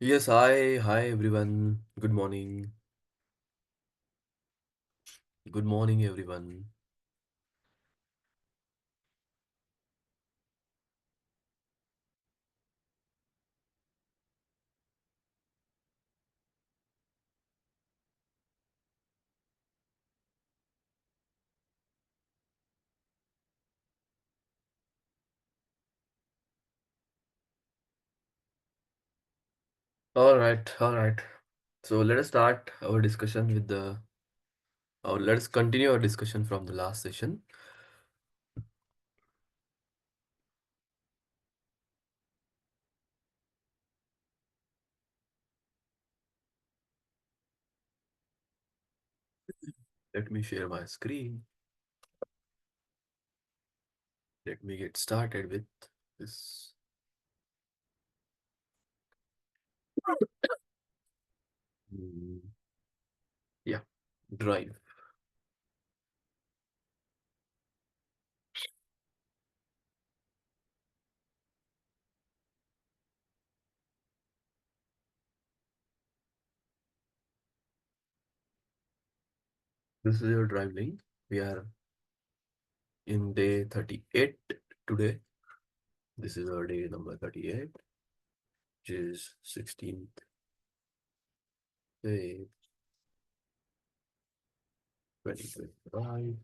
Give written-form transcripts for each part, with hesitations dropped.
Yes, hi everyone. Good morning. Good morning, everyone. All right. So let us start our discussion with or let us continue our discussion from the last session. Let me share my screen. Let me get started with this. Hmm, Yeah, drive. This is your drive link. We are in day 38 today. This is our day number 38, which is 16th day 2025.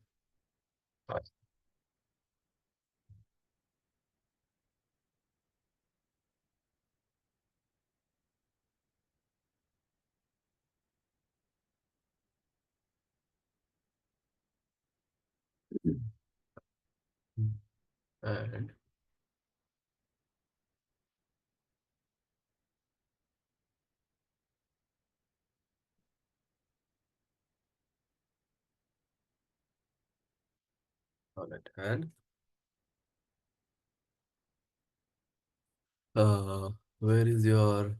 And on it. And Uh, where is your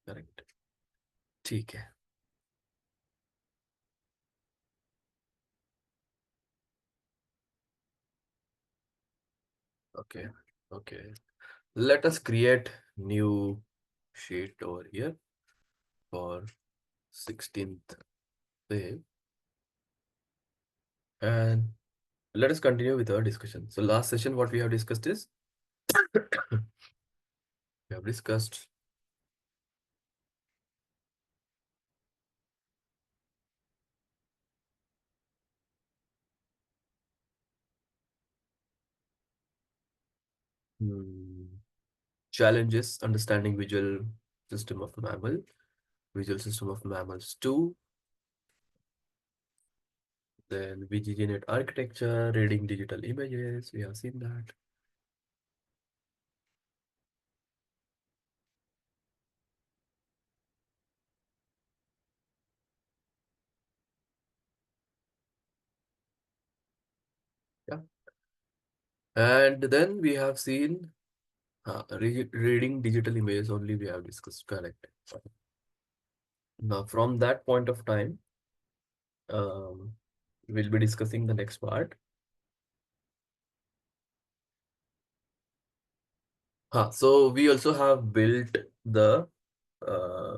correct? ठीक है. Okay. Okay. Let us create new sheet over here for 16th day, and let us continue with our discussion. So last session, what we have discussed is we have discussed hmm, challenges understanding visual system of mammals 2, then VGGNet architecture, reading digital images. We have seen that. Yeah. And then we have seen reading digital images only we have discussed, correct. Now from that point of time, um, we'll be discussing the next part. So we also have built the uh,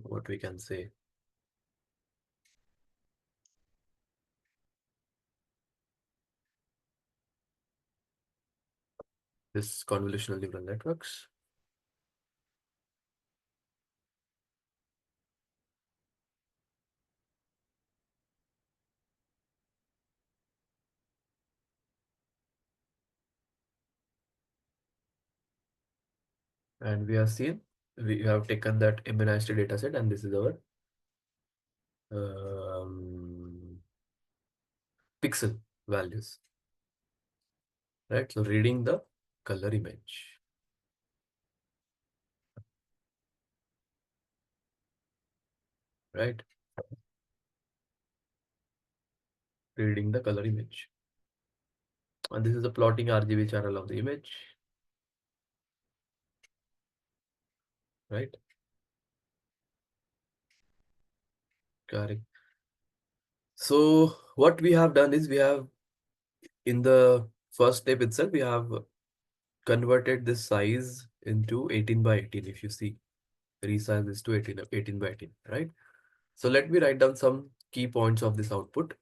what we can say, this convolutional neural networks, and we have seen we have taken that immunized data set, and this is our um, pixel values, right? So reading the color image, right? Reading the color image. And this is the plotting RGB channel of the image, right? Correct. So what we have done is we have in the first step itself, we have converted this size into 18 by 18. If you see, resize this to 18 by 18, right? So let me write down some key points of this output.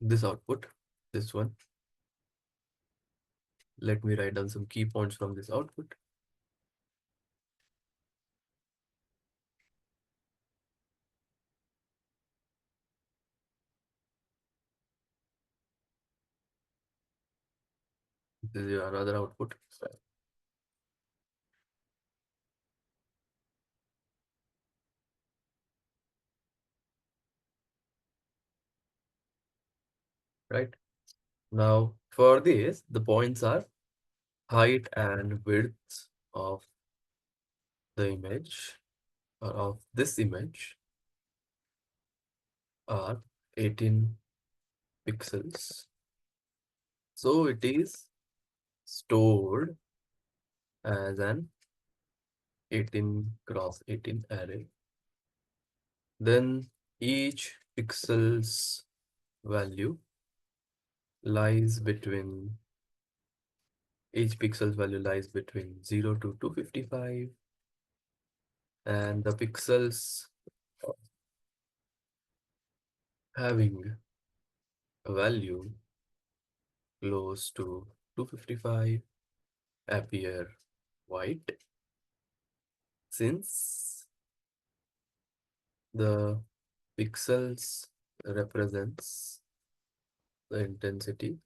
This output, this one. Let me write down some key points from this output. This is your another output, right? Now, for this, the points are height and width of the image, or of this image, are 18 pixels. So it is stored as an 18 cross 18 array. Then each pixel's value lies between each pixel's value lies between 0 to 255, and the pixels having a value close to 255 appear white, since the pixels represents the intensity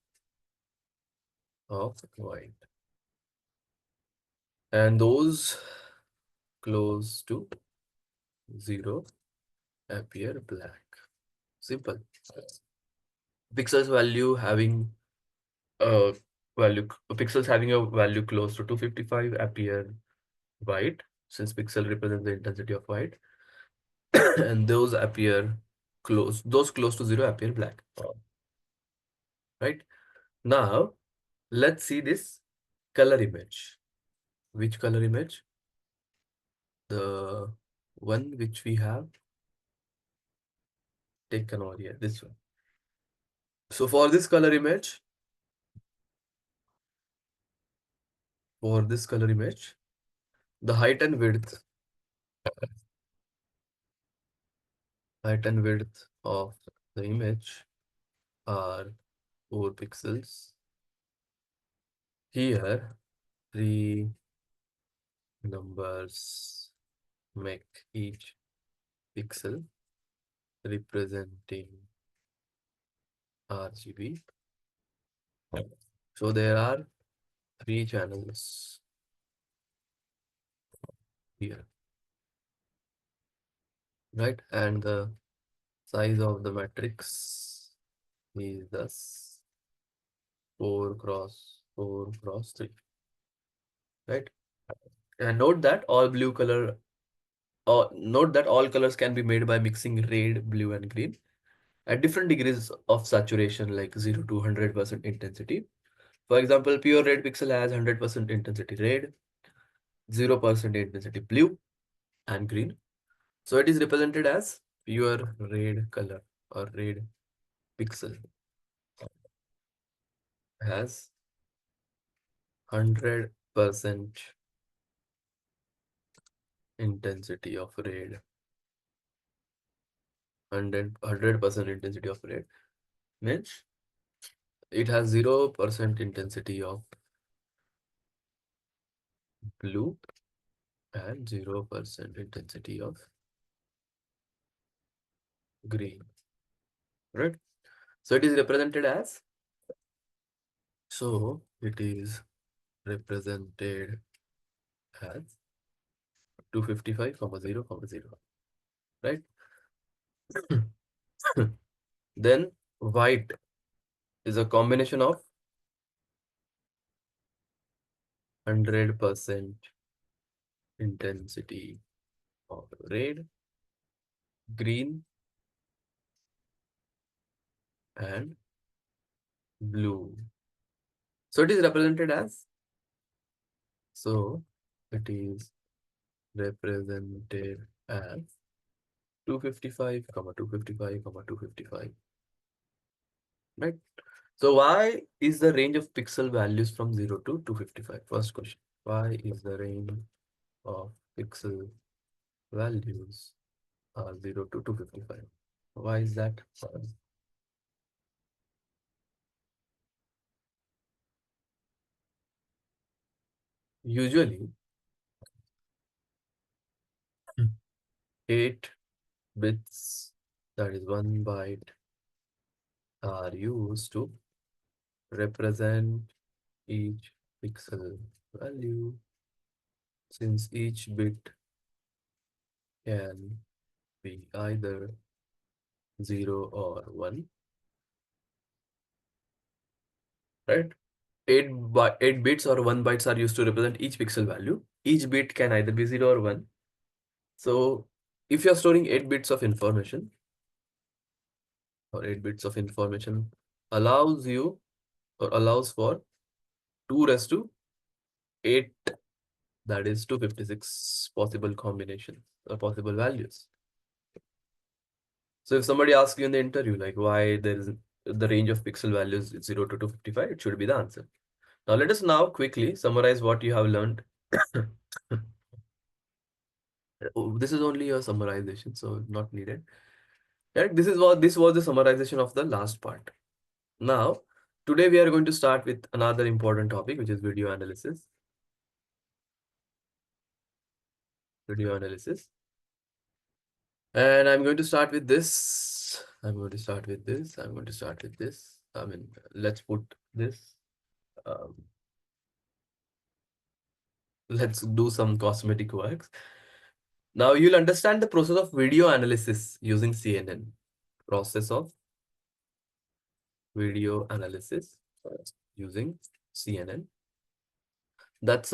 of white, and those close to 0 appear black. Simple. Pixels value having a pixels having a value close to 255 appear white, since pixel represents the intensity of white, and those close to 0 appear black. Right? Now, let's see this color image. Which color image? The one which we have taken over here, this one. So for this color image, the height and width of the image are 4 pixels. Here, 3 numbers make each pixel representing RGB. So there are 3 channels here, right? And the size of the matrix is thus 4 cross 4 cross 3, right? And note that all colors can be made by mixing red, blue, and green at different degrees of saturation, like 0 to 100% intensity. For example, pure red pixel has 100% intensity red, 0% intensity blue and green. So it is represented as pure red color, or red pixel has 100% intensity of red. 100% intensity of red means it has 0% intensity of blue and 0% intensity of green, right? So it is represented as, so it is represented as 255, 0, 0, right? Then white is a combination of 100% intensity of red, green, and blue. So it is represented as, so it is represented as 255, 255, 255, right? So why is the range of pixel values from 0 to 255? First question. Why is the range of pixel values 0 to 255? Why is that? Usually 8 bits, that is 1 byte, are used to represent each pixel value, since each bit can be either 0 or 1, right? 8 bits or 1 bytes are used to represent each pixel value. Each bit can either be 0 or 1. So if you're storing 8 bits of information, or 8 bits of information allows you, or allows for 2 raised to 8, that is 256 possible combinations or possible values. So if somebody asks you in the interview, like why there is the range of pixel values is 0 to 255, it should be the answer. Now let us now quickly summarize what you have learned. Oh, this is only a summarization, so not needed. Right? This was the summarization of the last part. Now, today we are going to start with another important topic, which is video analysis. Video analysis. And I'm going to start with this. I'm going to start with this. I'm going to start with this. I mean, let's put this. Um, let's do some cosmetic works. Now you'll understand the process of video analysis using CNN. Process of video analysis using CNN. That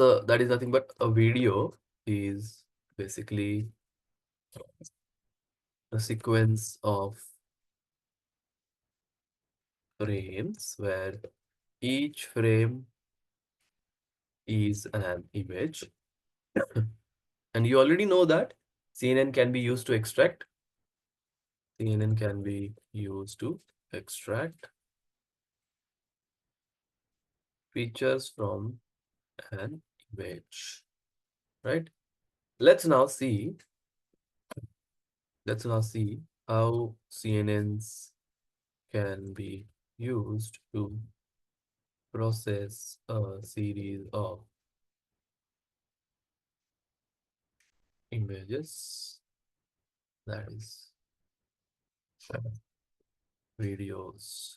is nothing but a video is basically a sequence of frames where each frame is an image. And you already know that CNN can be used to extract. CNN can be used to extract features from an image, right? Let's now see how CNNs can be used to process a series of images, that is videos.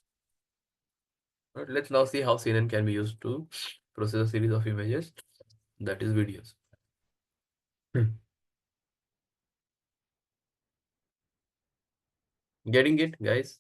Right, let's now see how CNN can be used to process a series of images, that is videos. Getting it, guys?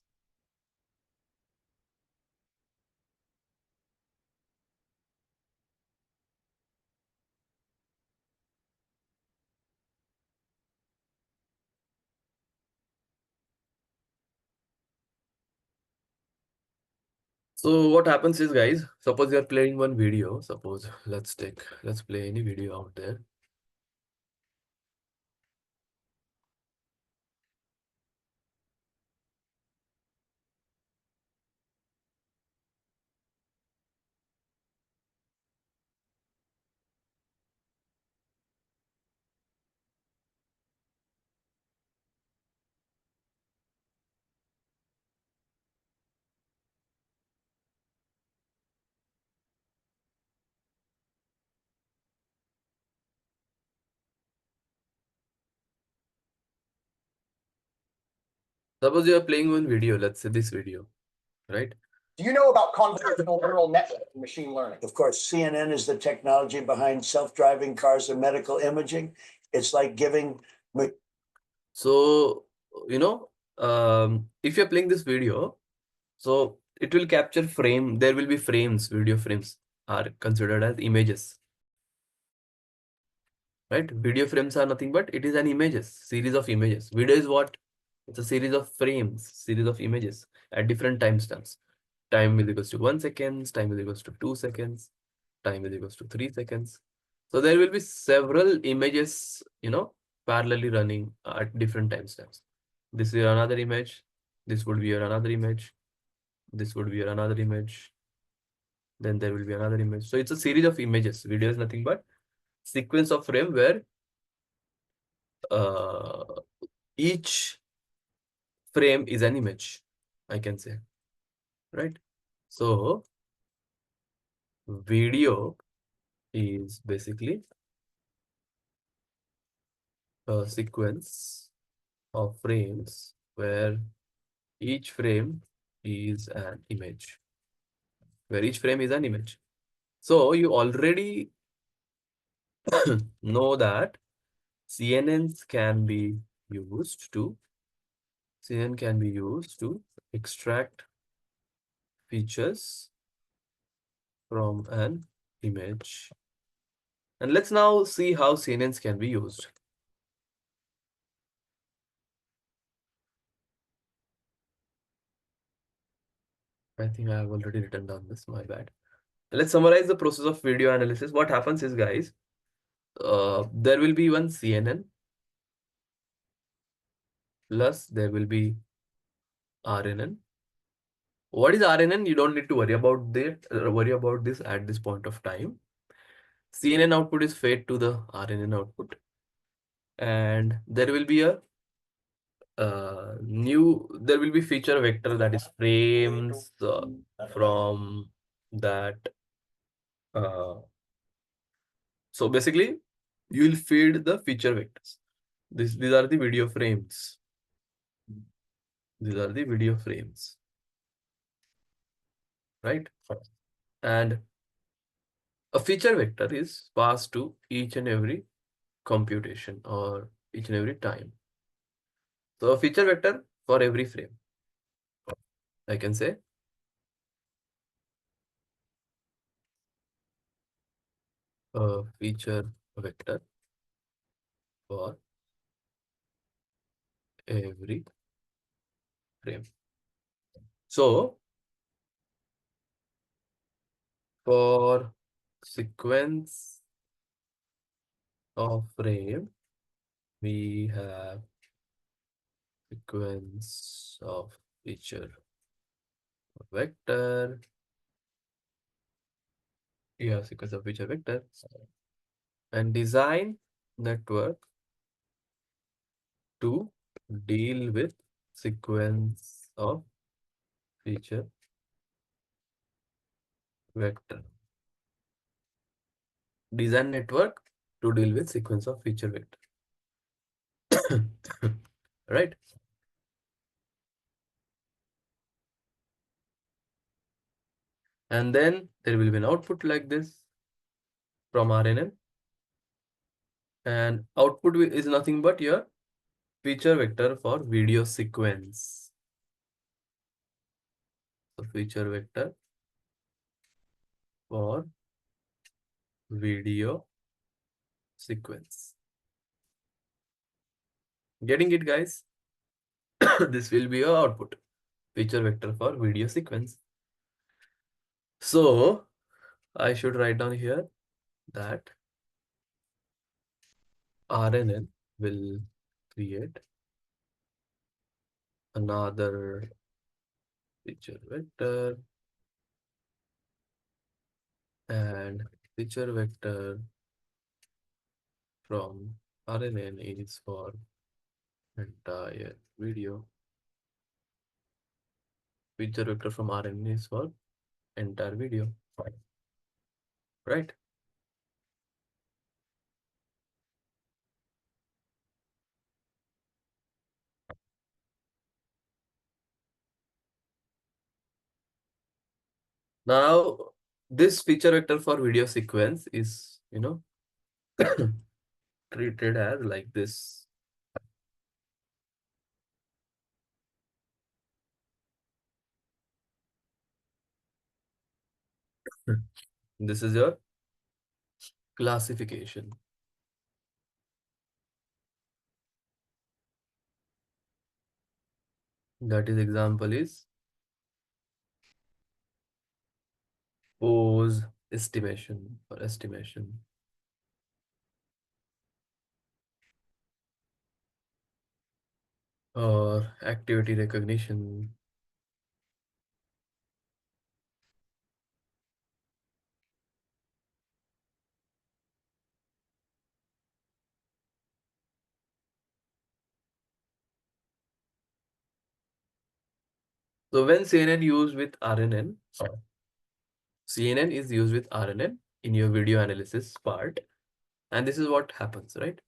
So what happens is, guys, suppose you're playing one video. Suppose let's play any video out there. Suppose you're playing one video, let's say this video, right? Do you know about convolutional neural networks and machine learning? Of course, CNN is the technology behind self-driving cars and medical imaging. It's like giving. So, if you're playing this video, so it will capture frame. There will be frames, video frames are considered as images, right? Video frames are nothing but it is an images, series of images. Video is what? It's a series of frames, series of images at different timestamps. Time is equals to 1 second, time is equals to 2 seconds, time is equals to 3 seconds. So there will be several images, parallelly running at different timestamps. This is another image. This would be another image. This would be another image. Then there will be another image. So it's a series of images. Video is nothing but sequence of frame where uh, each frame is an image, I can say, right? So video is basically a sequence of frames where each frame is an image, So you already know that CNNs can be used to CNN can be used to extract features from an image. And let's now see how CNNs can be used. I think I have already written down this, my bad. Let's summarize the process of video analysis. What happens is, guys, there will be one CNN plus there will be RNN. What is RNN? You don't need to worry about this at this point of time. CNN output is fed to the RNN output, and there will be feature vector, that is frames from that. So basically, you will feed the feature vectors. These are the video frames. These are the video frames, right? And a feature vector is passed to each and every computation or each and every time. So a feature vector for every frame, I can say. A feature vector for every frame. So for sequence of frame, we have sequence of feature vector. Yeah, sequence of feature vector and design network to deal with sequence of feature vector. Design network to deal with sequence of feature vector. Right? And then there will be an output like this from RNN. And output is nothing but your feature vector for video sequence. So feature vector for video sequence. Getting it, guys? This will be your output. Feature vector for video sequence. So I should write down here that RNN will create another feature vector, and feature vector from RNN is for entire video. Feature vector from RNN is for entire video. Right? Now, this feature vector for video sequence is, treated as like this. This is your classification. That is example is pose estimation or estimation, or activity recognition, So when CNN used with RNN, CNN is used with RNN in your video analysis part. And this is what happens, right?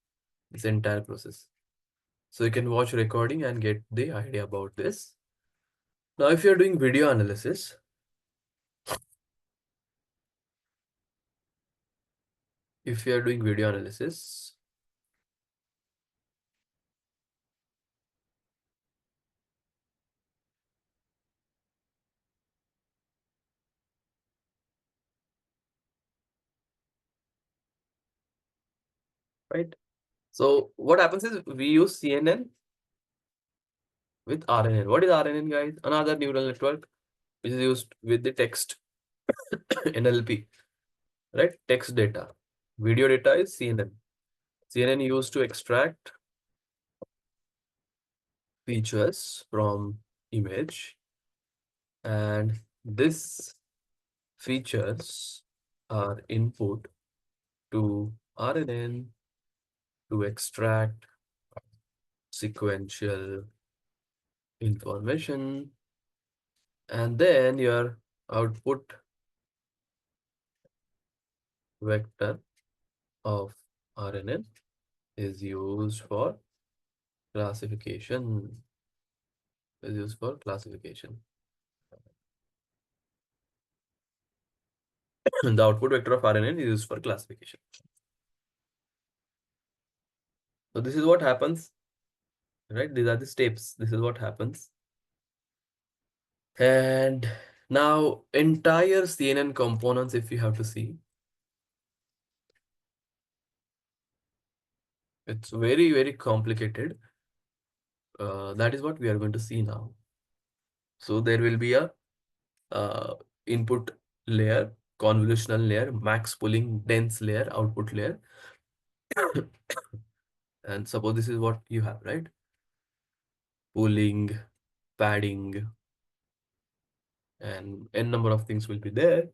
This entire process. So you can watch recording and get the idea about this. Now, if you're doing video analysis, if you're doing video analysis, right? So what happens is we use CNN with RNN. What is RNN, guys? Another neural network which is used with the text NLP, right? Text data. Video data is CNN. CNN used to extract features from image, and this features are input to RNN to extract sequential information, and then your output vector of RNN is used for classification. Is used for classification. The output vector of RNN is used for classification. So this is what happens, right? These are the steps. This is what happens. And now entire CNN components, if you have to see, it's very, very complicated. That is what we are going to see now. So there will be a input layer, convolutional layer, max pooling, dense layer, output layer. And suppose this is what you have, right? Pooling, padding, and n number of things will be there.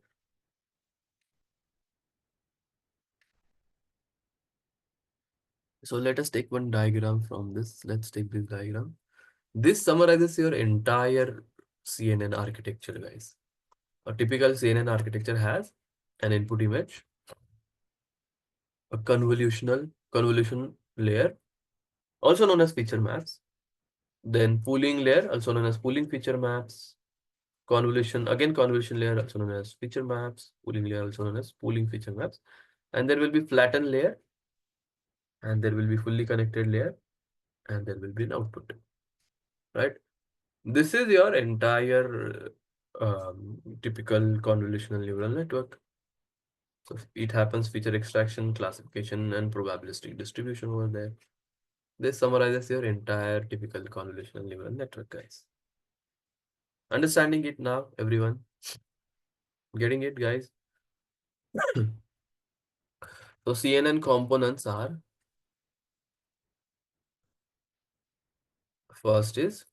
So let us take one diagram from this. Let's take this diagram. This summarizes your entire CNN architecture, guys. A typical CNN architecture has an input image, a convolution layer, also known as feature maps, then pooling layer, also known as pooling feature maps, convolution layer, also known as feature maps, pooling layer, also known as pooling feature maps, and there will be flattened layer, and there will be fully connected layer, and there will be an output, right? This is your entire typical convolutional neural network. So it happens feature extraction, classification, and probabilistic distribution over there. This summarizes your entire typical convolutional neural network, guys. Understanding it now, everyone? Getting it, guys? So CNN components are, first is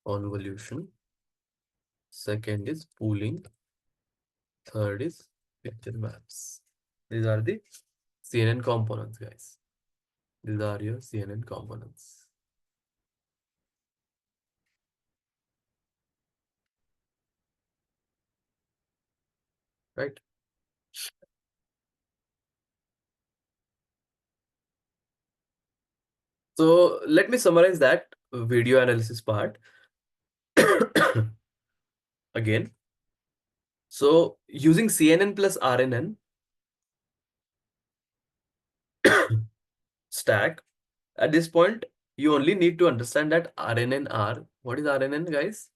convolution, second is pooling, third is picture maps. These are the CNN components, guys. These are your CNN components. Right? So let me summarize that video analysis part again. So using CNN plus RNN stack, at this point, you only need to understand that RNN are, what is RNN, guys?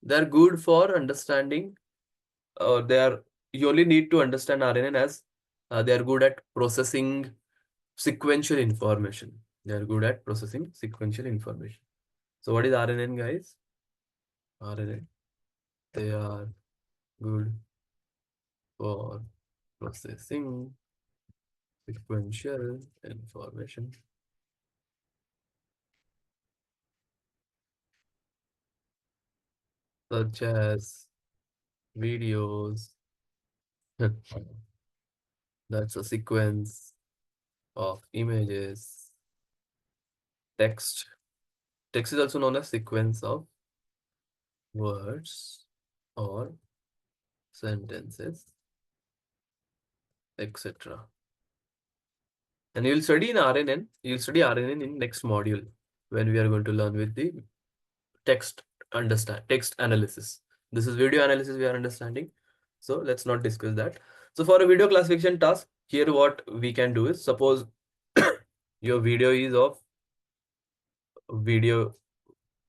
They're good for understanding, you only need to understand RNN as they are good at processing sequential information. They are good at processing sequential information. So what is RNN, guys? RNN, they are good for processing sequential information, such as videos. That's a sequence of images, text. Text is also known as sequence of words or sentences, etc. And you'll study in RNN. You'll study RNN in next module when we are going to learn with the text analysis. This is video analysis we are understanding. So let's not discuss that. So for a video classification task, here what we can do is suppose your video is of video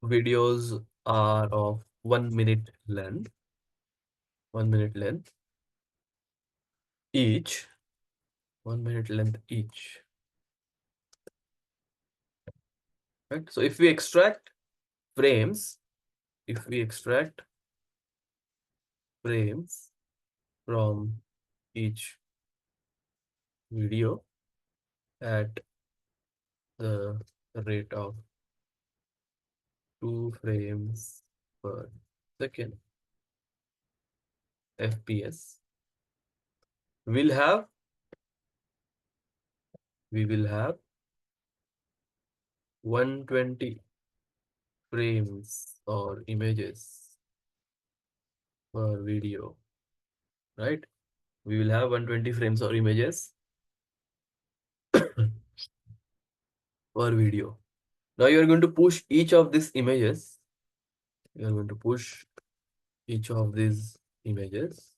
videos are of 1 minute length, 1 minute length each, 1 minute length each. Right. So if we extract frames, if we extract frames from each video at the rate of 2 frames per second FPS, we'll have we will have 120 frames or images per video, right? We will have 120 frames or images per video. Now you are going to push each of these images. You are going to push each of these images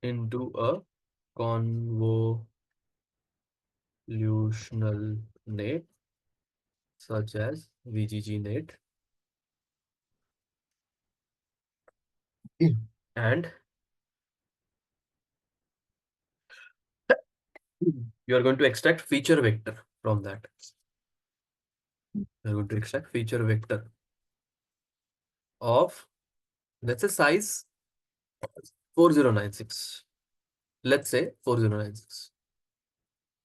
into a convolutional net such as VGGNet, and you are going to extract feature vector from that. You are going to extract feature vector of, let's say, size 4096. Let's say 4096.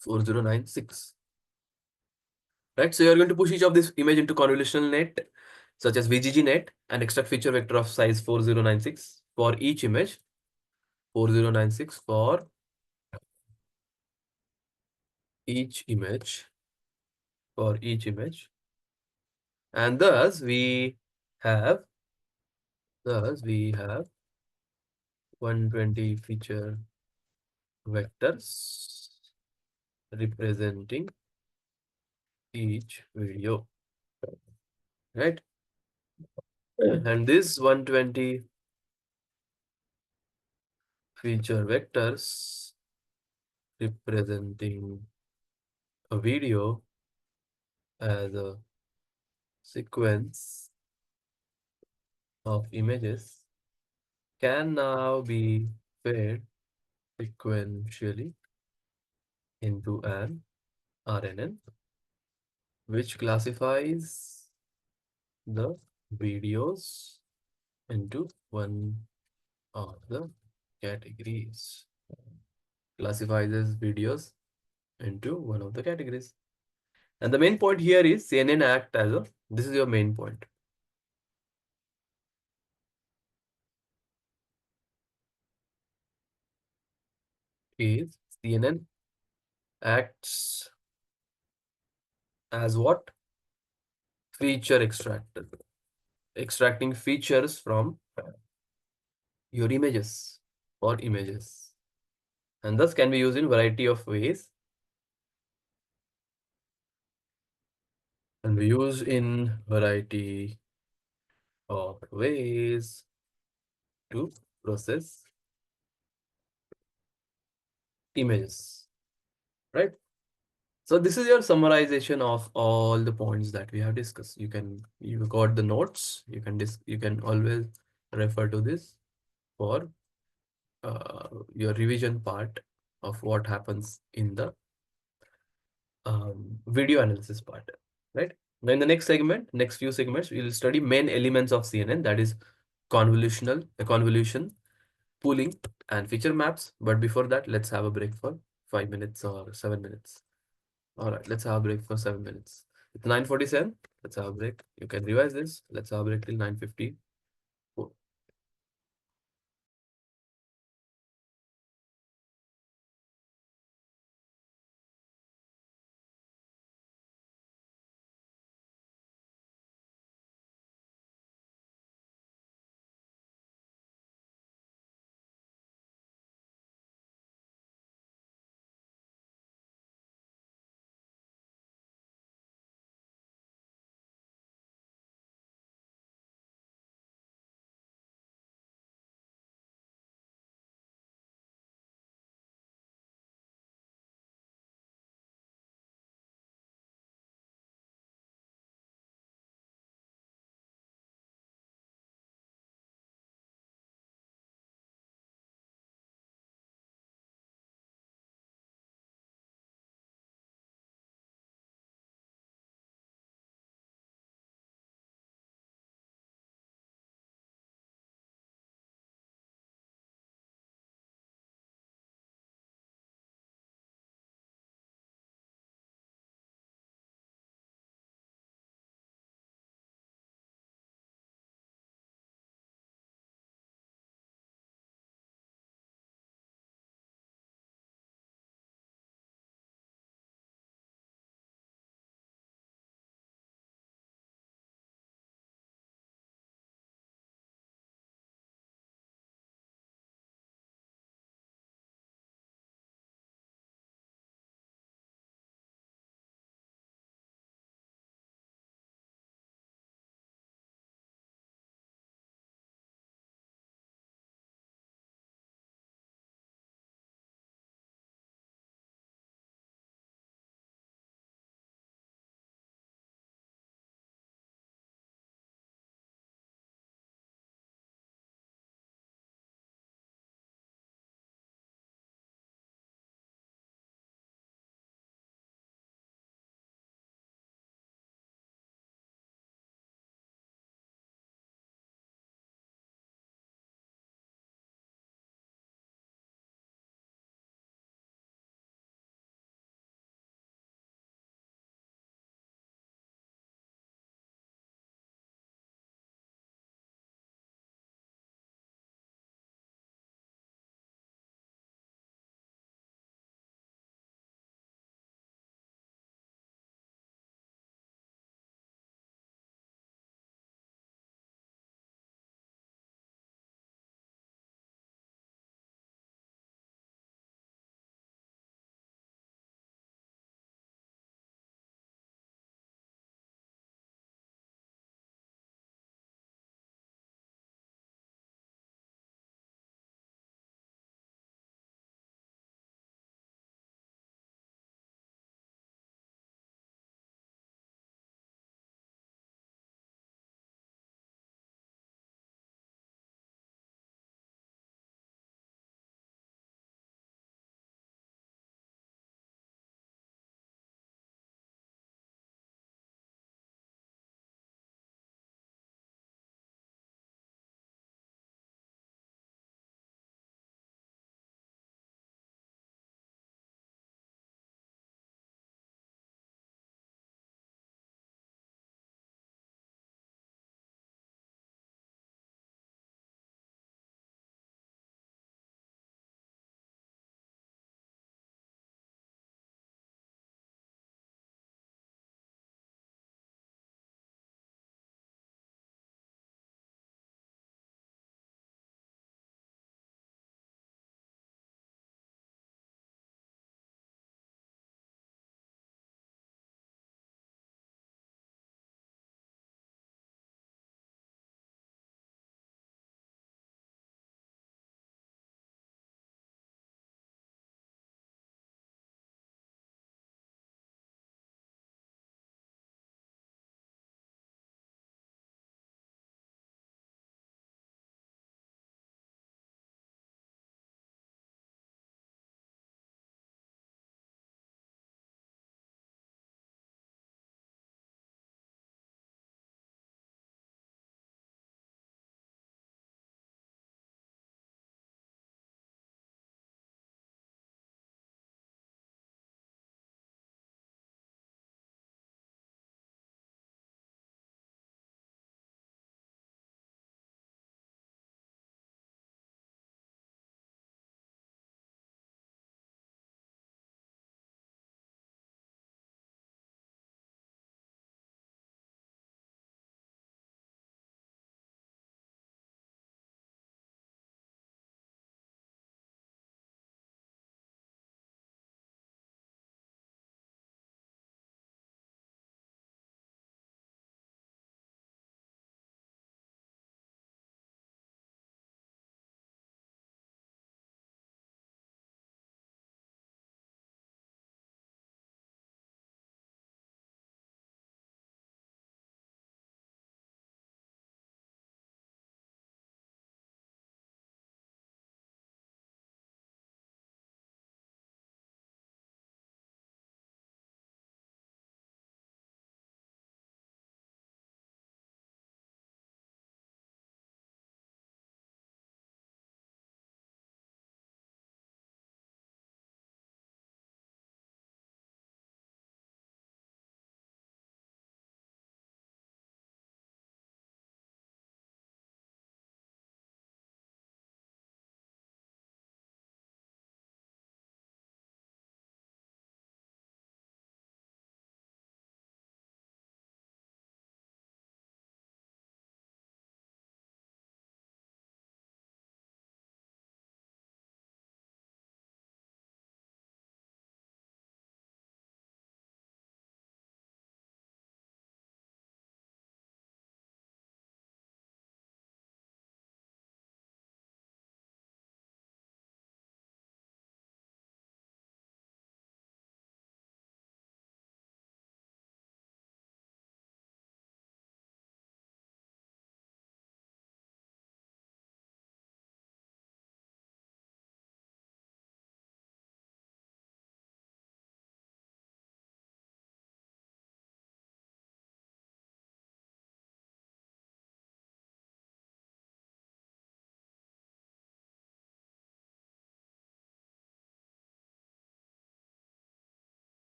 4096. Right? So you are going to push each of this image into convolutional net such as VGGNet and extract feature vector of size 4096 for each image. 4096 for each image. For each image. And have thus we have 120 feature vectors representing each video, right? And this 120 feature vectors representing a video as a sequence of images can now be fed sequentially into an RNN, which classifies the videos into one of the categories. Classifies as videos into one of the categories. And the main point here is CNN act as a, this is your main point. Is CNN acts as what? Feature extractor. Extracting features from your images or images. And thus can be used in variety of ways. And be used in variety of ways to process images, right? So this is your summarization of all the points that we have discussed. You got the notes. You can always refer to this for your revision part of what happens in the video analysis part, right? Now in the next segment, next few segments, we will study main elements of CNN, that is convolution, pooling, and feature maps. But before that, let's have a break for 5 minutes or 7 minutes. All right, let's have a break for 7 minutes. It's 9:47. Let's have a break. You can revise this. Let's have a break till 9:50.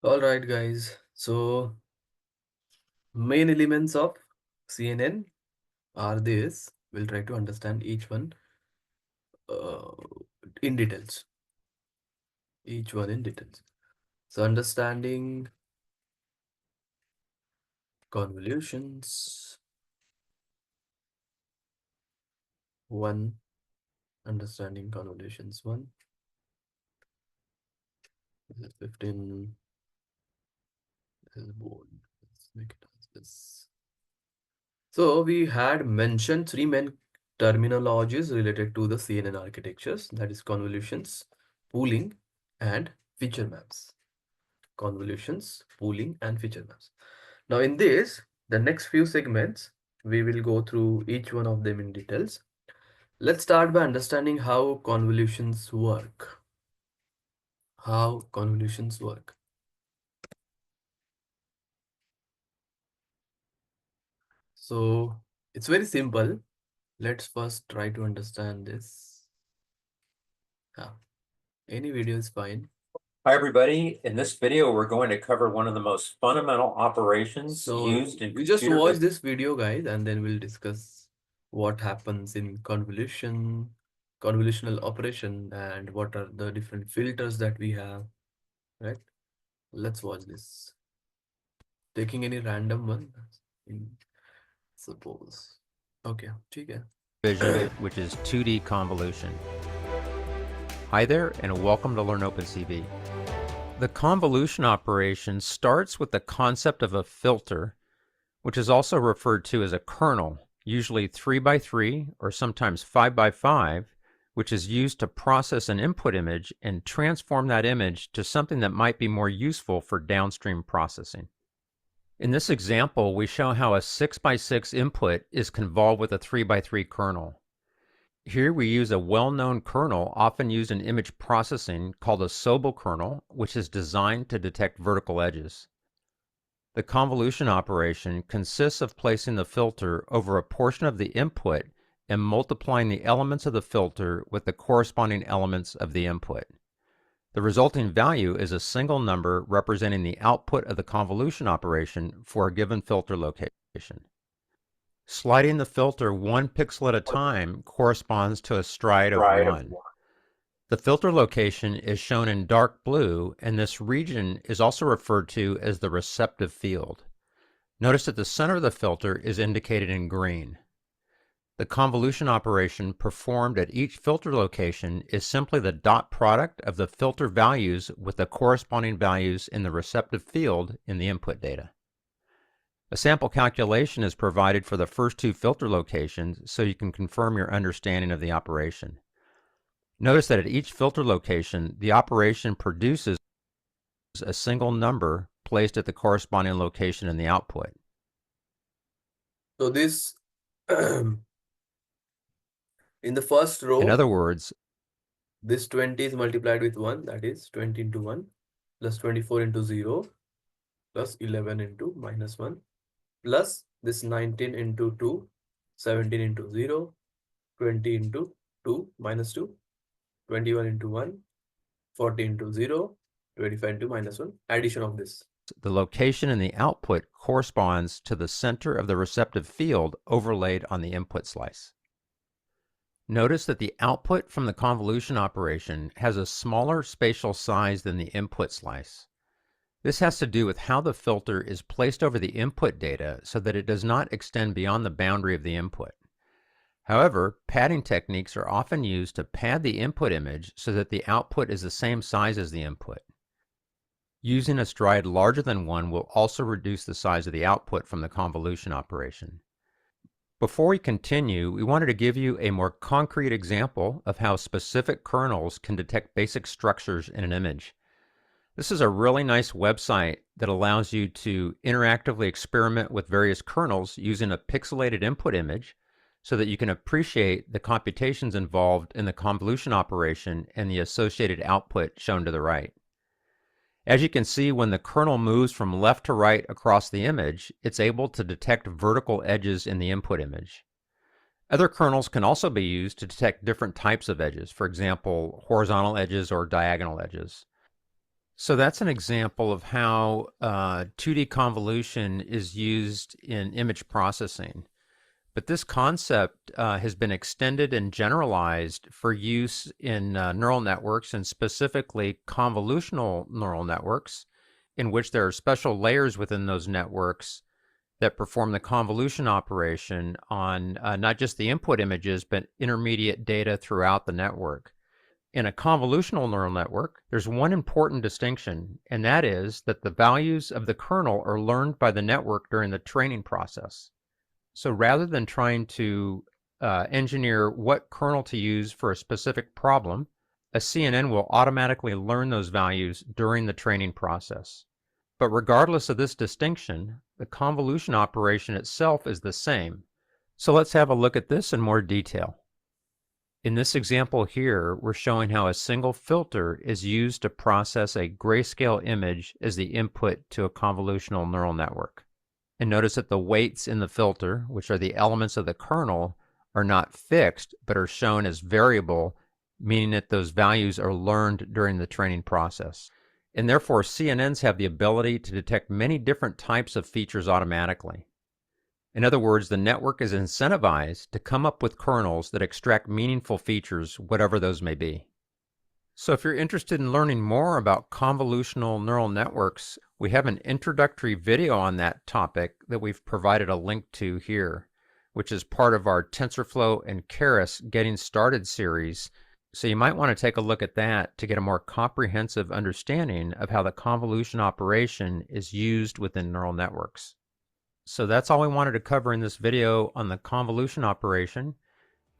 All right, guys. So main elements of CNN are this. We'll try to understand each one uh, in details. Each one in details. So understanding convolutions. One. Understanding convolutions. One. This is 15. This is bold. Let's make it as this. So we had mentioned three main terminologies related to the CNN architectures, that is convolutions, pooling, and feature maps. Convolutions, pooling, and feature maps. Now in this, the next few segments, we will go through each one of them in details. Let's start by understanding how convolutions work. How convolutions work. So it's very simple. Let's first try to understand this. Any video is fine. Hi, everybody. In this video, we're going to cover one of the most fundamental operations So used in you just computer watch vision. this video, guys, and then we'll discuss what happens in convolutional operation, and what are the different filters that we have, right? Let's watch this. Taking any random one, in suppose. Okay, okay. Vision, which is 2D convolution. Hi there, and welcome to Learn OpenCV. The convolution operation starts with the concept of a filter, which is also referred to as a kernel, usually 3 by 3 or sometimes 5 by 5, which is used to process an input image and transform that image to something that might be more useful for downstream processing. In this example, we show how a 6 by 6 input is convolved with a 3 by 3 kernel. Here we use a well-known kernel often used in image processing called a Sobel kernel, which is designed to detect vertical edges. The convolution operation consists of placing the filter over a portion of the input and multiplying the elements of the filter with the corresponding elements of the input. The resulting value is a single number representing the output of the convolution operation for a given filter location. Sliding the filter one pixel at a time corresponds to a stride of 1. The filter location is shown in dark blue, and this region is also referred to as the receptive field. Notice that the center of the filter is indicated in green. The convolution operation performed at each filter location is simply the dot product of the filter values with the corresponding values in the receptive field in the input data. A sample calculation is provided for the first two filter locations so you can confirm your understanding of the operation. Notice that at each filter location, the operation produces a single number placed at the corresponding location in the output. So this in the first row, In other words, this 20 is multiplied with 1, that is 20 into 1, plus 24 into 0, plus 11 into minus 1, plus this 19 into 2, 17 into 0, 20 into 2, minus 2, 21 into 1, 40 into 0, 25 into minus 1, addition of this. the location in the output corresponds to the center of the receptive field overlaid on the input slice. Notice that the output from the convolution operation has a smaller spatial size than the input slice. This has to do with how the filter is placed over the input data so that it does not extend beyond the boundary of the input. However, padding techniques are often used to pad the input image so that the output is the same size as the input. Using a stride larger than 1 will also reduce the size of the output from the convolution operation. Before we continue, we wanted to give you a more concrete example of how specific kernels can detect basic structures in an image. This is a really nice website that allows you to interactively experiment with various kernels using a pixelated input image so that you can appreciate the computations involved in the convolution operation and the associated output shown to the right. As you can see, when the kernel moves from left to right across the image, it's able to detect vertical edges in the input image. Other kernels can also be used to detect different types of edges, for example, horizontal edges or diagonal edges. So that's an example of how 2D convolution is used in image processing. But this concept has been extended and generalized for use in neural networks, and specifically convolutional neural networks, in which there are special layers within those networks that perform the convolution operation on not just the input images, but intermediate data throughout the network. In a convolutional neural network, there's one important distinction, and that is that the values of the kernel are learned by the network during the training process. So rather than trying to engineer what kernel to use for a specific problem, a CNN will automatically learn those values during the training process. But regardless of this distinction, the convolution operation itself is the same. So let's have a look at this in more detail. In this example here, we're showing how a single filter is used to process a grayscale image as the input to a convolutional neural network. And notice that the weights in the filter, which are the elements of the kernel, are not fixed, but are shown as variable, meaning that those values are learned during the training process. And therefore, CNNs have the ability to detect many different types of features automatically. In other words, the network is incentivized to come up with kernels that extract meaningful features, whatever those may be. So if you're interested in learning more about convolutional neural networks, we have an introductory video on that topic that we've provided a link to here, which is part of our TensorFlow and Keras Getting Started series. So you might want to take a look at that to get a more comprehensive understanding of how the convolution operation is used within neural networks. So that's all we wanted to cover in this video on the convolution operation.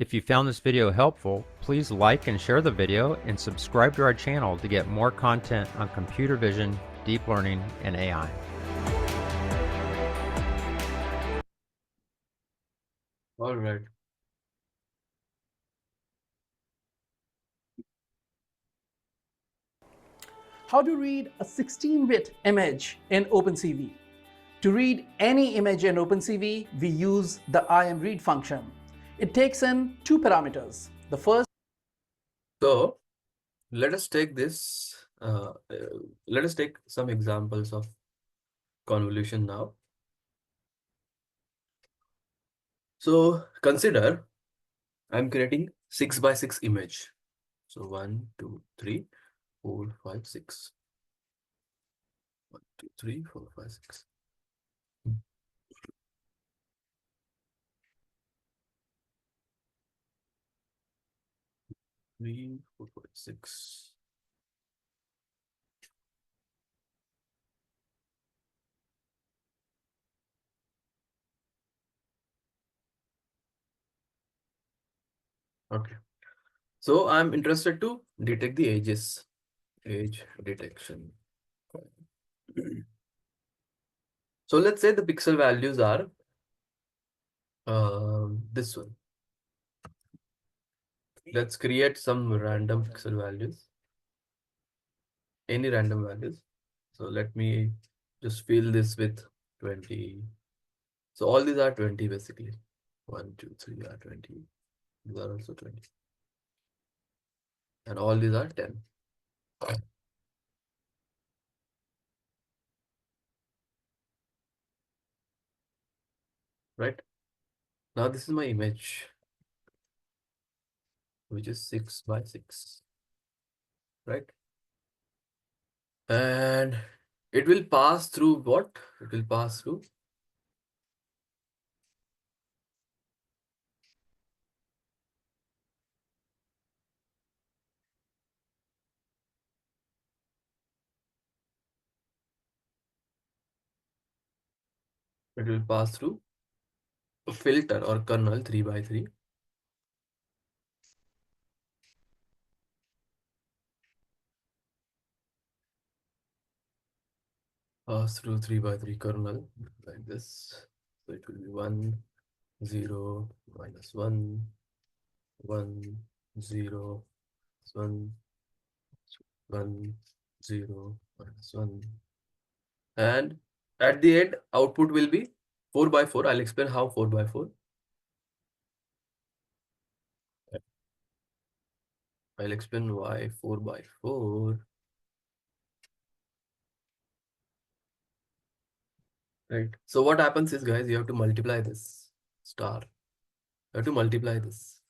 If you found this video helpful, please like and share the video and subscribe to our channel to get more content on computer vision, deep learning, and AI. All right. How to read a 16-bit image in OpenCV. To read any image in OpenCV, we use the IMRead function. It takes in two parameters. The first. So let us take let us take some examples of convolution now. So consider I'm creating 6 by 6 image. So 1, 2, 3, 4, 5, 6. 1, 2, 3, 4, 5, 6. 3, 4, 5, 6. Okay. So I'm interested to detect the ages. Age detection. So let's say the pixel values are this one. Let's create some random pixel values. Any random values. So let me just fill this with 20. So all these are 20 basically. 1, 2, 3 are 20. These are also 20. And all these are 10. Right? Now this is my image, which is 6 by 6. Right? And it will pass through what? It will pass through a filter or kernel 3 by 3. Pass through 3 by 3 kernel like this. So it will be 1, 0, minus 1, 1, 0, 1, 1, 0, minus 1. And at the end, output will be 4 by 4. I'll explain how 4 by 4. I'll explain why 4 by 4. right? So what happens is, guys, you have to multiply this star. You have to multiply this.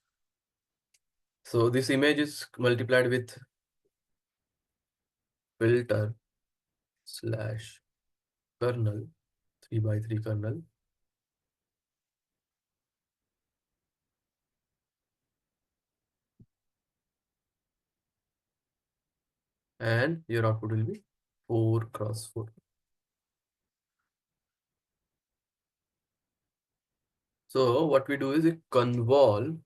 So this image is multiplied with filter slash kernel 3 by 3 kernel, and your output will be 4 cross 4. So what we do is we convolve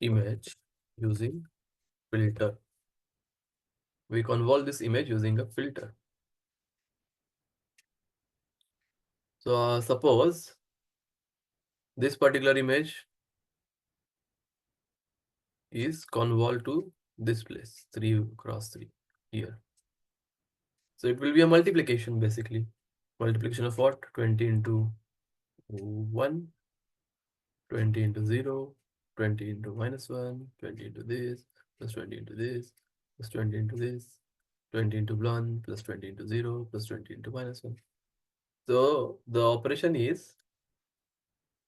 image using filter. We convolve this image using a filter. So suppose this particular image is convolved to this place, 3 cross 3 here. So it will be a multiplication basically. Multiplication of what? 20 into 1, 20 into 0, 20 into -1, 20 into this, plus 20 into this, plus 20 into this, 20 into 1, plus 20 into 0, plus 20 into -1. So the operation is,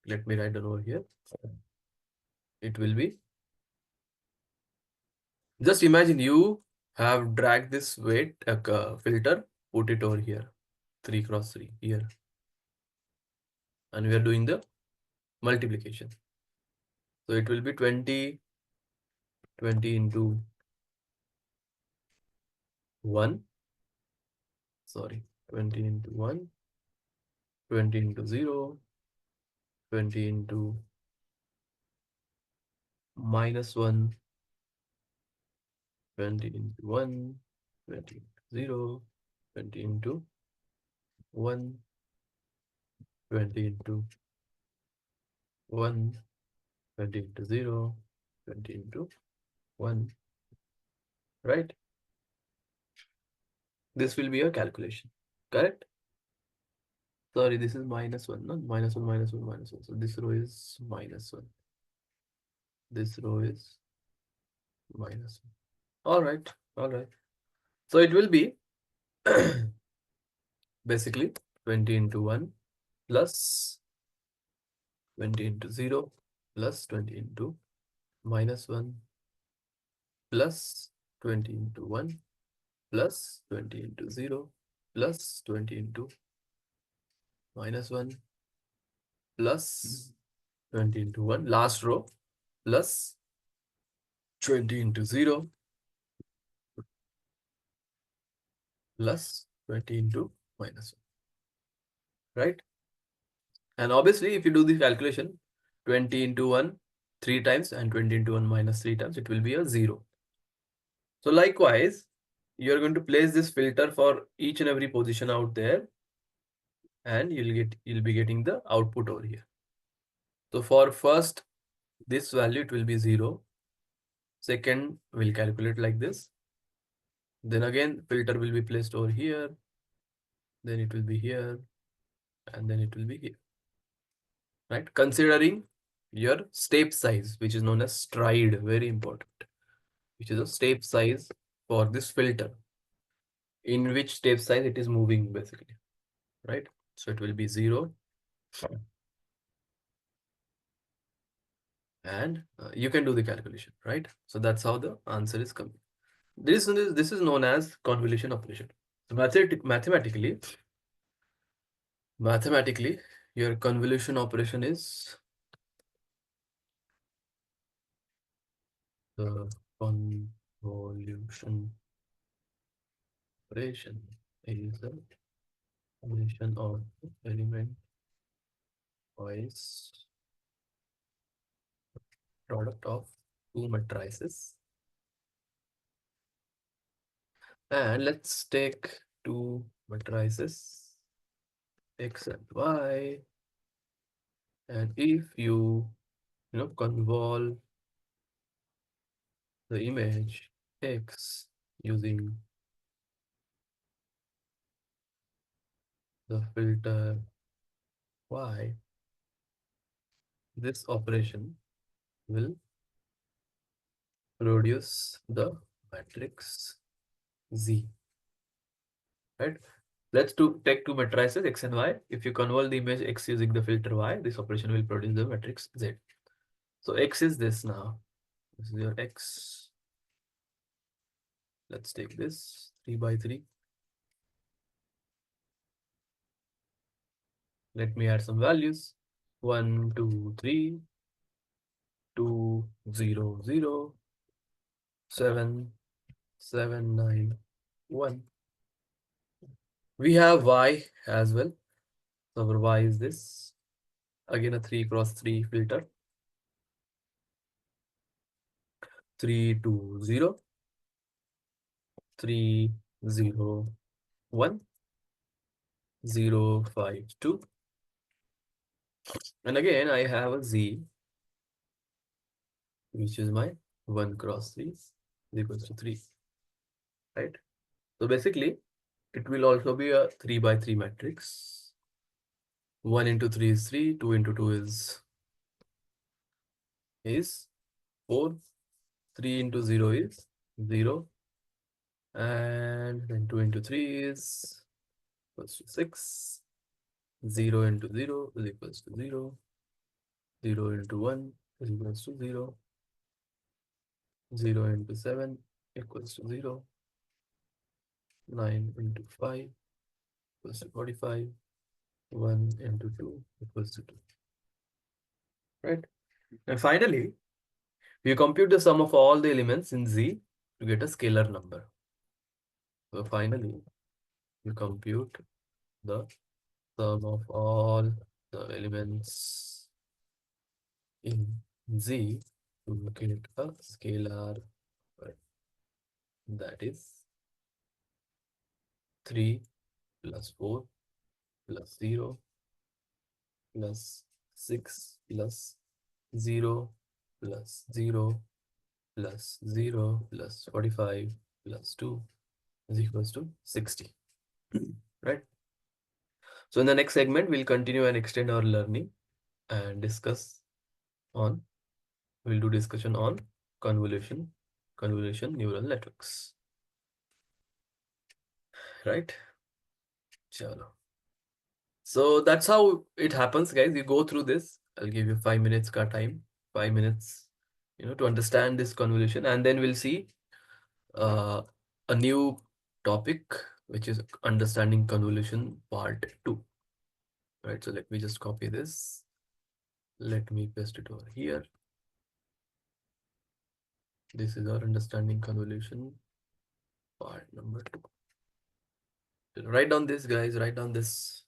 let me write down over here. It will be, just imagine you have dragged this weight filter, put it over here, 3 cross 3 here. And we are doing the multiplication. So it will be 20 into 1, sorry, 20 into 1, 20 into 0, 20 into -1, 20 into 1, 20 into 0, 20 into 1, 20 into 1, 20 into 0, 20 into 1, right? This will be your calculation, correct? Sorry, this is -1, not -1, -1, -1. So this row is -1. This row is -1. All right, all right. So it will be basically 20 into 1 plus 20 into 0 plus 20 into -1 plus 20 into 1 plus 20 into 0 plus 20 into -1 plus 20 into 1, last row, plus 20 into 0 plus 20 into -1, right? And obviously, if you do the calculation, 20 into 1 3 times and 20 into 1 minus 3 times, it will be a 0. So likewise, you're going to place this filter for each and every position out there, and you'll be getting the output over here. So for first, this value, it will be 0. Second, we'll calculate like this. Then again, filter will be placed over here. Then it will be here, and then it will be here. Right? Considering your step size, which is known as stride, very important, which is a step size for this filter, in which step size it is moving basically, right? So it will be 0. And you can do the calculation, right? So that's how the answer is coming. This is known as convolution operation. So mathematically, your convolution operation is the convolution operation is the combination of element wise product of two matrices. And let's take two matrices, X and Y. And if you convolve the image X using the filter Y, this operation will produce the matrix Z, right? Let's take two matrices x and y. If you convolve the image x using the filter y, this operation will produce the matrix z. So x is this now. This is your x. Let's take this 3 by 3. Let me add some values. 1, 2, 3, 2, 0, 0, 7, 7, 9, 1. We have y as well. So our y is this. Again a 3 cross 3 filter. 3, 2, 0, 3, 0, 1, 0, 5, 2. And again I have a z, which is my 1 cross 3 is equals to 3. Right? So basically it will also be a 3 by 3 matrix. 1 into 3 is 3, 2 into 2 is 4, 3 into 0 is 0, and then 2 into 3 is equals to 6, 0 into 0 is equals to 0, 0 into 1 is equals to 0, 0 into 7 equals to 0, 9 into 5 equals to 45, 1 into 2 equals to 2. Right? And finally, we compute the sum of all the elements in Z to get a scalar number. So finally, you compute the sum of all the elements in Z to get a scalar number. That is 3 plus 4 plus 0 plus 6 plus 0 plus 0 plus 0 plus 45 plus 2 is equals to 60. Right? So in the next segment, we'll continue and extend our learning and we'll do discussion on convolution neural networks. Right? Chalo. So that's how it happens, guys. You go through this. I'll give you 5 minutes ka time, 5 minutes, to understand this convolution, and then we'll see a new topic, which is understanding convolution part 2. Right? So let me just copy this. Let me paste it over here. This is our understanding convolution part number 2. Write down this, guys. Write down this.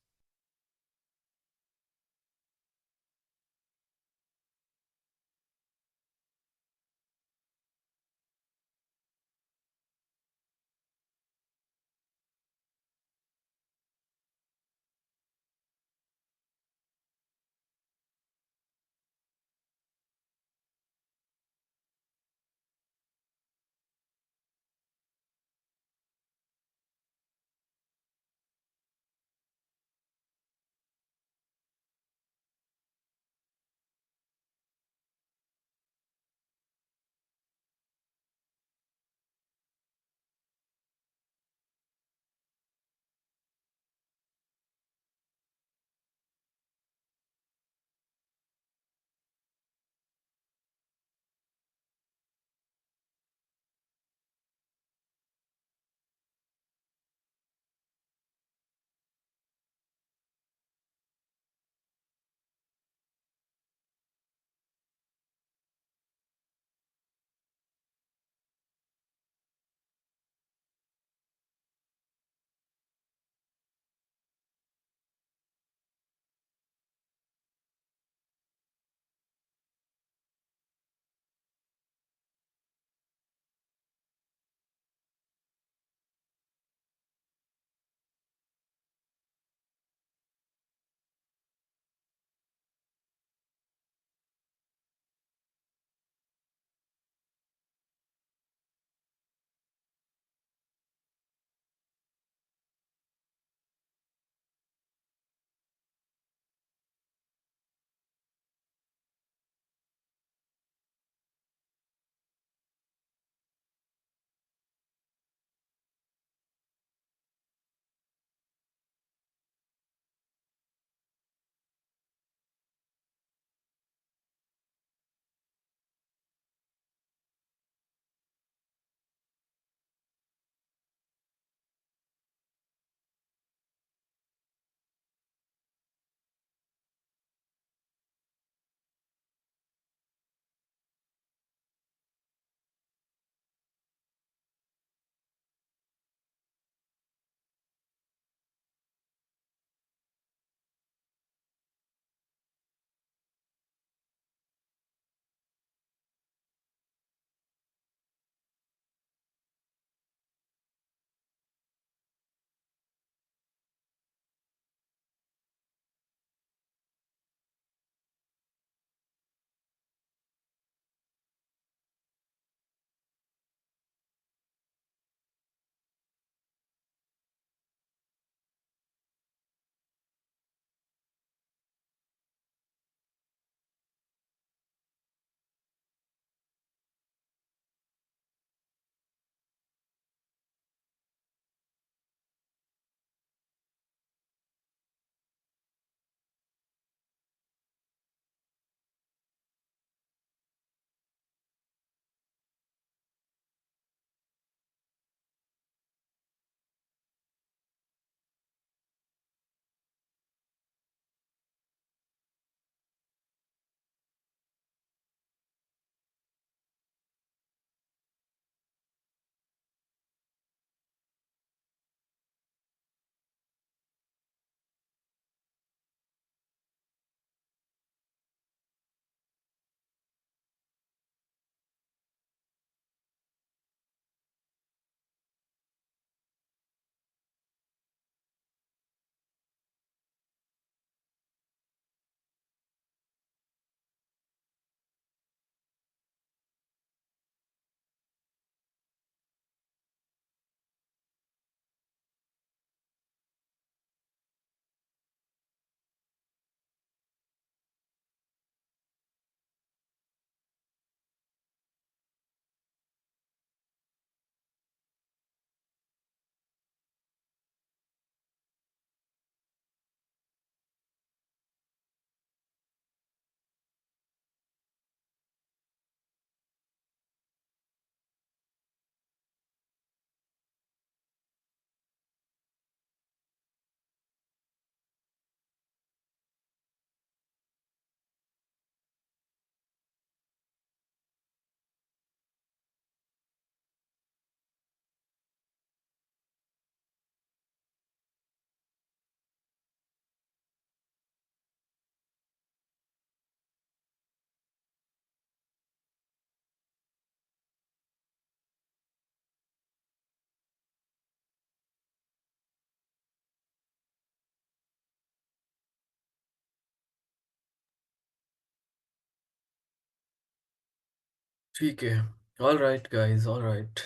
Okay. All right, guys. All right.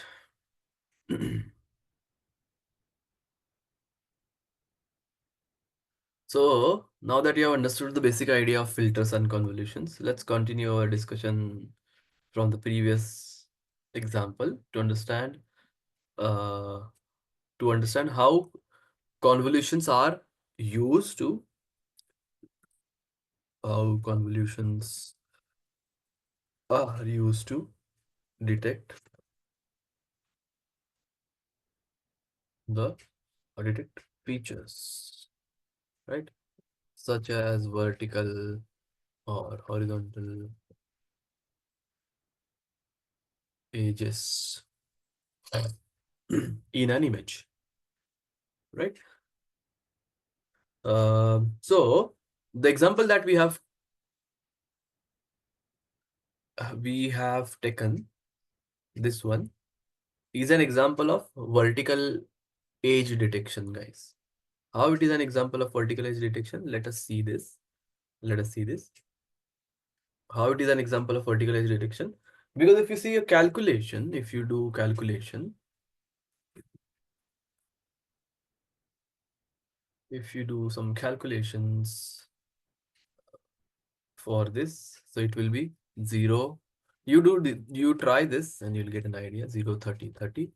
So now that you have understood the basic idea of filters and convolutions, let's continue our discussion from the previous example uh, to understand how convolutions are used to how convolutions are used to detect the detect features, right? Such as vertical or horizontal edges in an image, right? So the example that we have taken, this one is an example of vertical edge detection, guys. How it is an example of vertical edge detection? Let us see this. Let us see this. How it is an example of vertical edge detection? Because if you see a calculation, if you do calculation, if you do some calculations for this, so it will be 0. You try this and you'll get an idea. 0, 30, 30.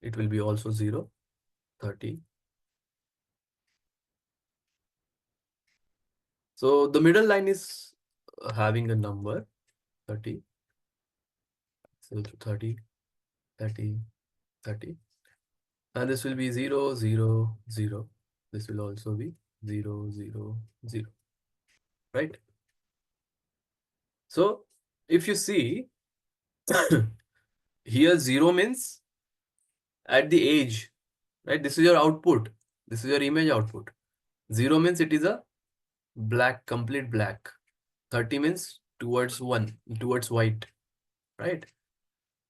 It will be also 0, 30. So the middle line is having a number 30. So 30, 30, 30. And this will be 0, 0, 0. This will also be 0, 0, 0. Right? So if you see here 0 means at the edge, right? This is your output. This is your image output. 0 means it is a black, complete black. 30 means towards 1, towards white, right?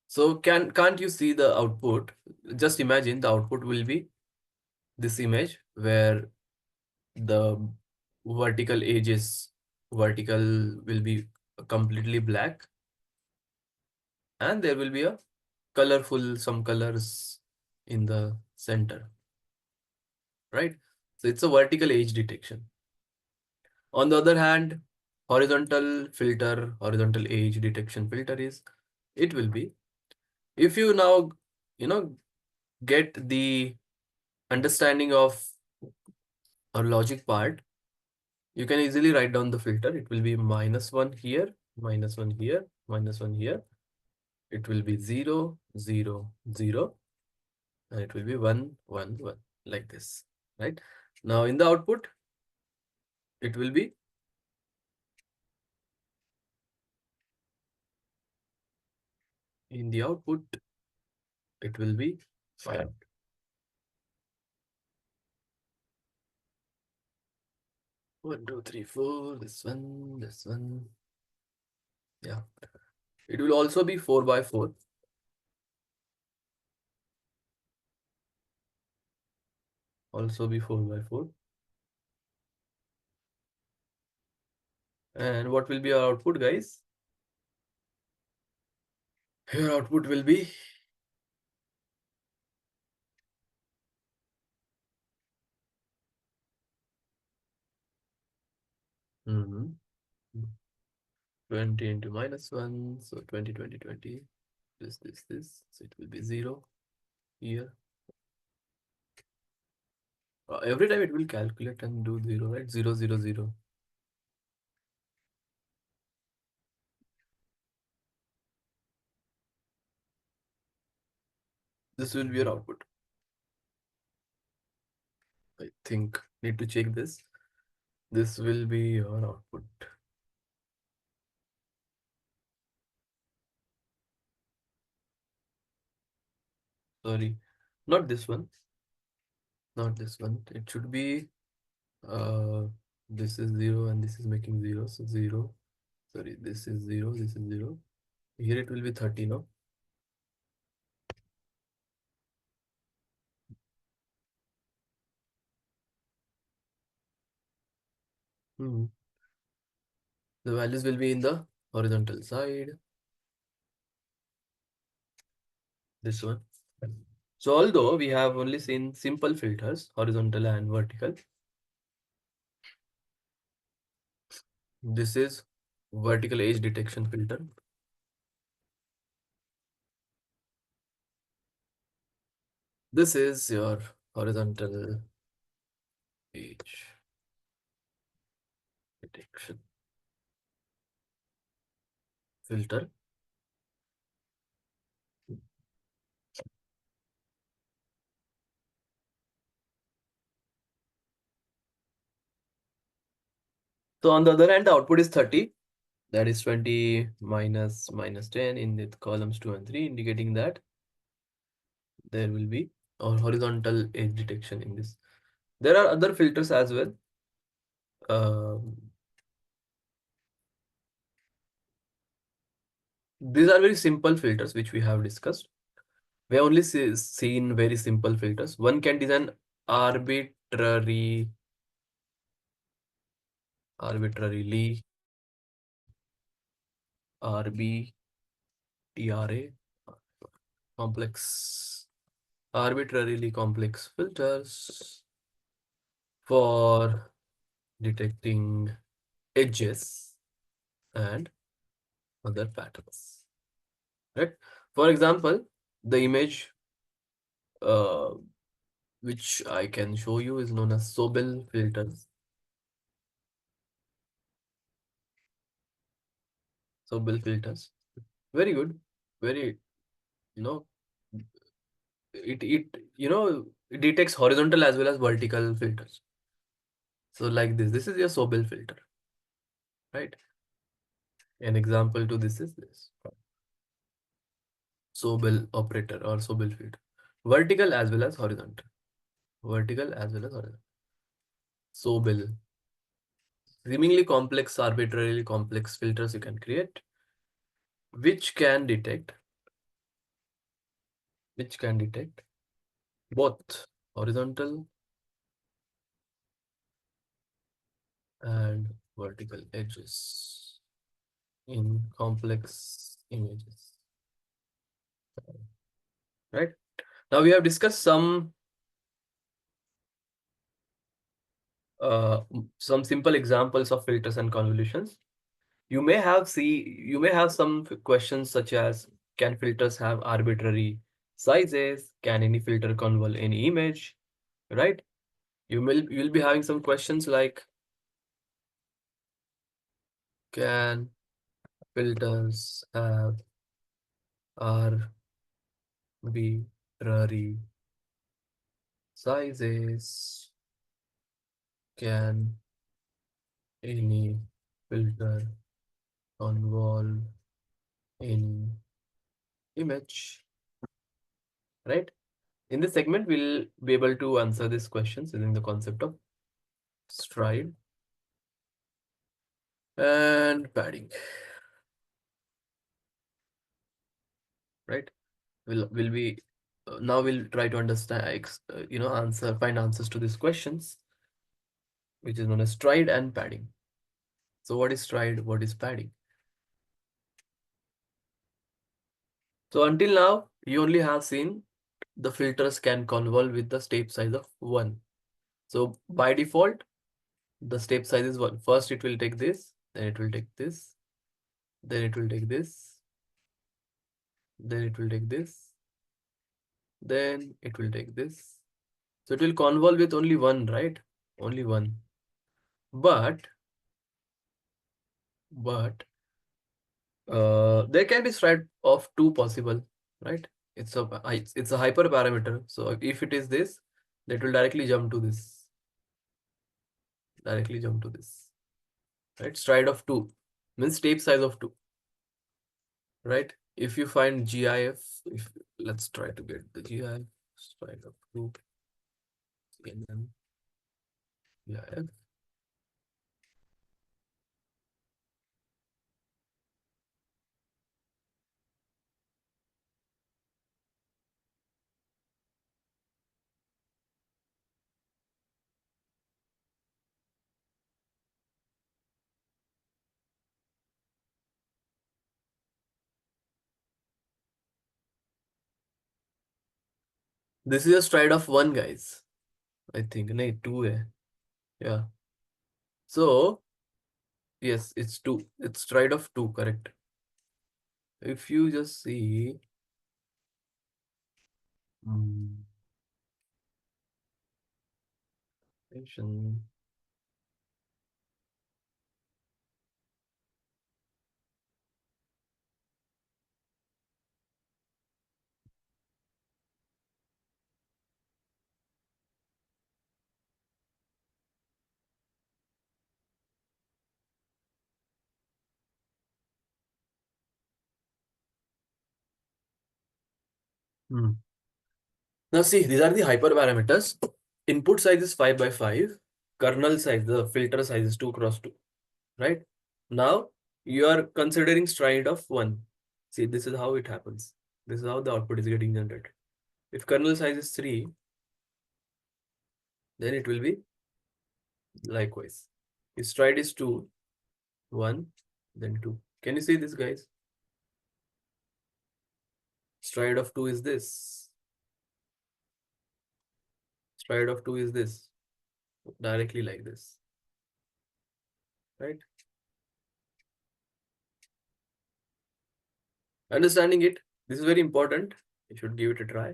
So can't you see the output? Just imagine the output will be this image where the vertical edges, vertical will be completely black, and there will be a colorful, some colors in the center, right? So it's a vertical edge detection. On the other hand, horizontal filter, horizontal edge detection filter is, it will be, if you now, you know, get the understanding of a logic part, you can easily write down the filter. It will be -1 here, -1 here, -1 here. It will be 0, 0, 0, and it will be 1, 1, 1, like this, right? Now in the output, it will be, in the output, it will be 5. 1, 2, 3, 4, this one, this one. Yeah. It will also be 4 by 4. Also be 4 by 4. And what will be our output, guys? Your output will be mhm, 20 into -1. So 20, 20, 20. This. So it will be 0 here. Every time it will calculate and do 0, right? 0, 0, 0. This will be your output. I think need to check this. This will be your output. Sorry, not this one. Not this one. It should be this is 0 and this is making 0. So 0. Sorry, this is 0. This is 0. Here it will be 30 now. Hmm. The values will be in the horizontal side. This one. So although we have only seen simple filters, horizontal and vertical, this is vertical edge detection filter. This is your horizontal edge detection filter. So on the other hand, the output is 30. That is 20 minus 10 in the columns 2 and 3, indicating that there will be or horizontal edge detection in this. There are other filters as well. These are very simple filters which we have discussed. We have only seen very simple filters. One can design arbitrarily RBTRA arbitrarily complex filters for detecting edges and other patterns, right? For example, the image uh, which I can show you is known as Sobel filters. Sobel filters, very good, very, you know, it detects horizontal as well as vertical filters. So like this is your Sobel filter, right? An example to this is this Sobel operator or Sobel filter, vertical as well as horizontal, vertical as well as horizontal. Sobel, seemingly complex, arbitrarily complex filters you can create, which can detect both horizontal and vertical edges in complex images, right? Now we have discussed some simple examples of filters and convolutions. You may have some questions such as, can filters have arbitrary sizes? Can any filter convolve any image? Right? You'll be having some questions like, can filters have arbitrary sizes? Can any filter convolve any image? Right? In this segment, we'll be able to answer these questions using the concept of stride and padding. Right? Will be now we'll try to understand, find answers to these questions, which is known as stride and padding. So what is stride? What is padding? So until now, you only have seen the filters can convolve with the step size of 1. So by default, the step size is 1. First, it will take this, then it will take this, then it will take this, then it will take this, then it will take this. So it will convolve with only 1, right? Only 1. But there can be stride of 2 possible, right? It's a hyperparameter. So if it is this, that will directly jump to this. Directly jump to this. Right? Stride of 2 means tape size of 2. Right? If you find GIF, let's try to get the GIF, stride of 2, CNN, GIF. This is a stride of 1, guys. I think. No, 2 hai. Yeah. So, yes, it's 2. It's stride of 2, correct. If you just see. Station. Now see, these are the hyperparameters. Input size is 5 by 5. Kernel size, the filter size is 2 cross 2. Right? Now you are considering stride of 1. See, this is how it happens. This is how the output is getting generated. If kernel size is 3, then it will be likewise. If stride is 2, 1, then 2. Can you see this, guys? Stride of 2 is this. Stride of 2 is this. Directly like this. Right? Understanding it, this is very important. You should give it a try.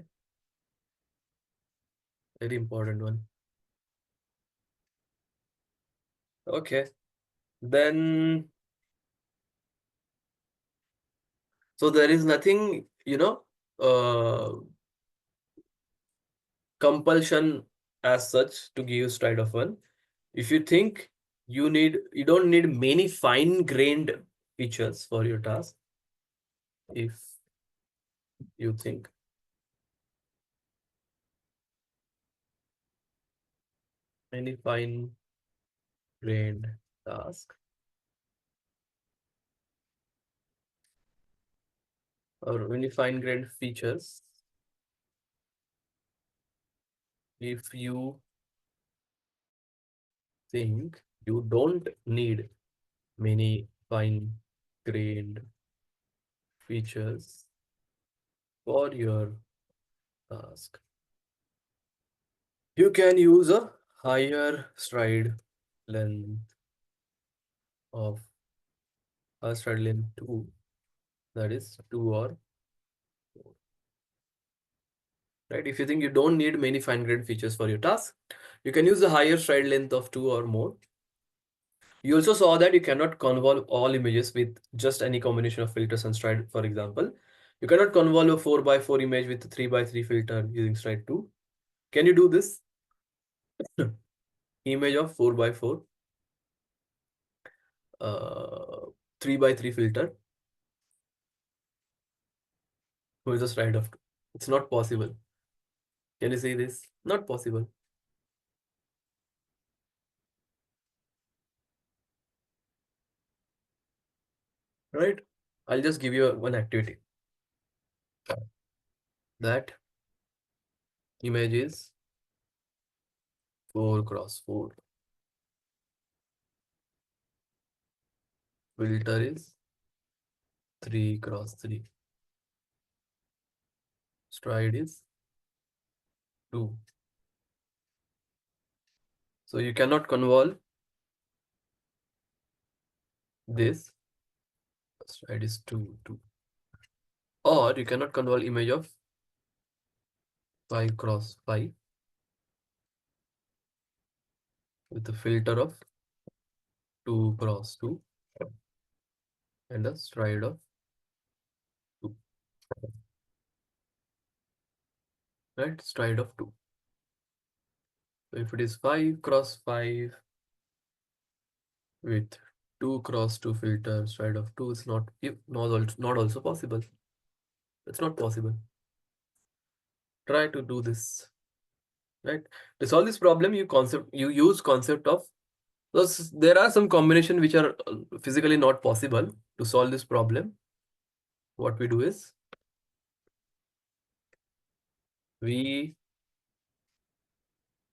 Very important one. Okay. Then, so there is nothing, compulsion as such to give stride of 1. If you think you don't need many fine-grained features for your task. If you think any fine-grained task, or any fine-grained features, if you think you don't need many fine-grained features for your task, you can use a higher stride length of stride length 2, that is 2 or 4. Right? If you think you don't need many fine-grained features for your task, you can use a higher stride length of 2 or more. You also saw that you cannot convolve all images with just any combination of filters and stride. For example, you cannot convolve a 4 by 4 image with a 3 by 3 filter using stride 2. Can you do this? Image of 4 by 4, 3 by 3 filter with a stride of 2. It's not possible. Can you see this? Not possible. Right? I'll just give you one activity. That image is 4 cross 4. Filter is 3 cross 3. Stride is 2. So you cannot convolve this. Stride is 2, 2. Or you cannot convolve image of 5 cross 5 with a filter of 2 cross 2 and a stride of 2. Right? Stride of 2. So if it is 5 cross 5 with 2 cross 2 filter, stride of 2 is not also possible. It's not possible. Try to do this. Right? To solve this problem, you use concept of those. There are some combination which are physically not possible. To solve this problem, what we do is we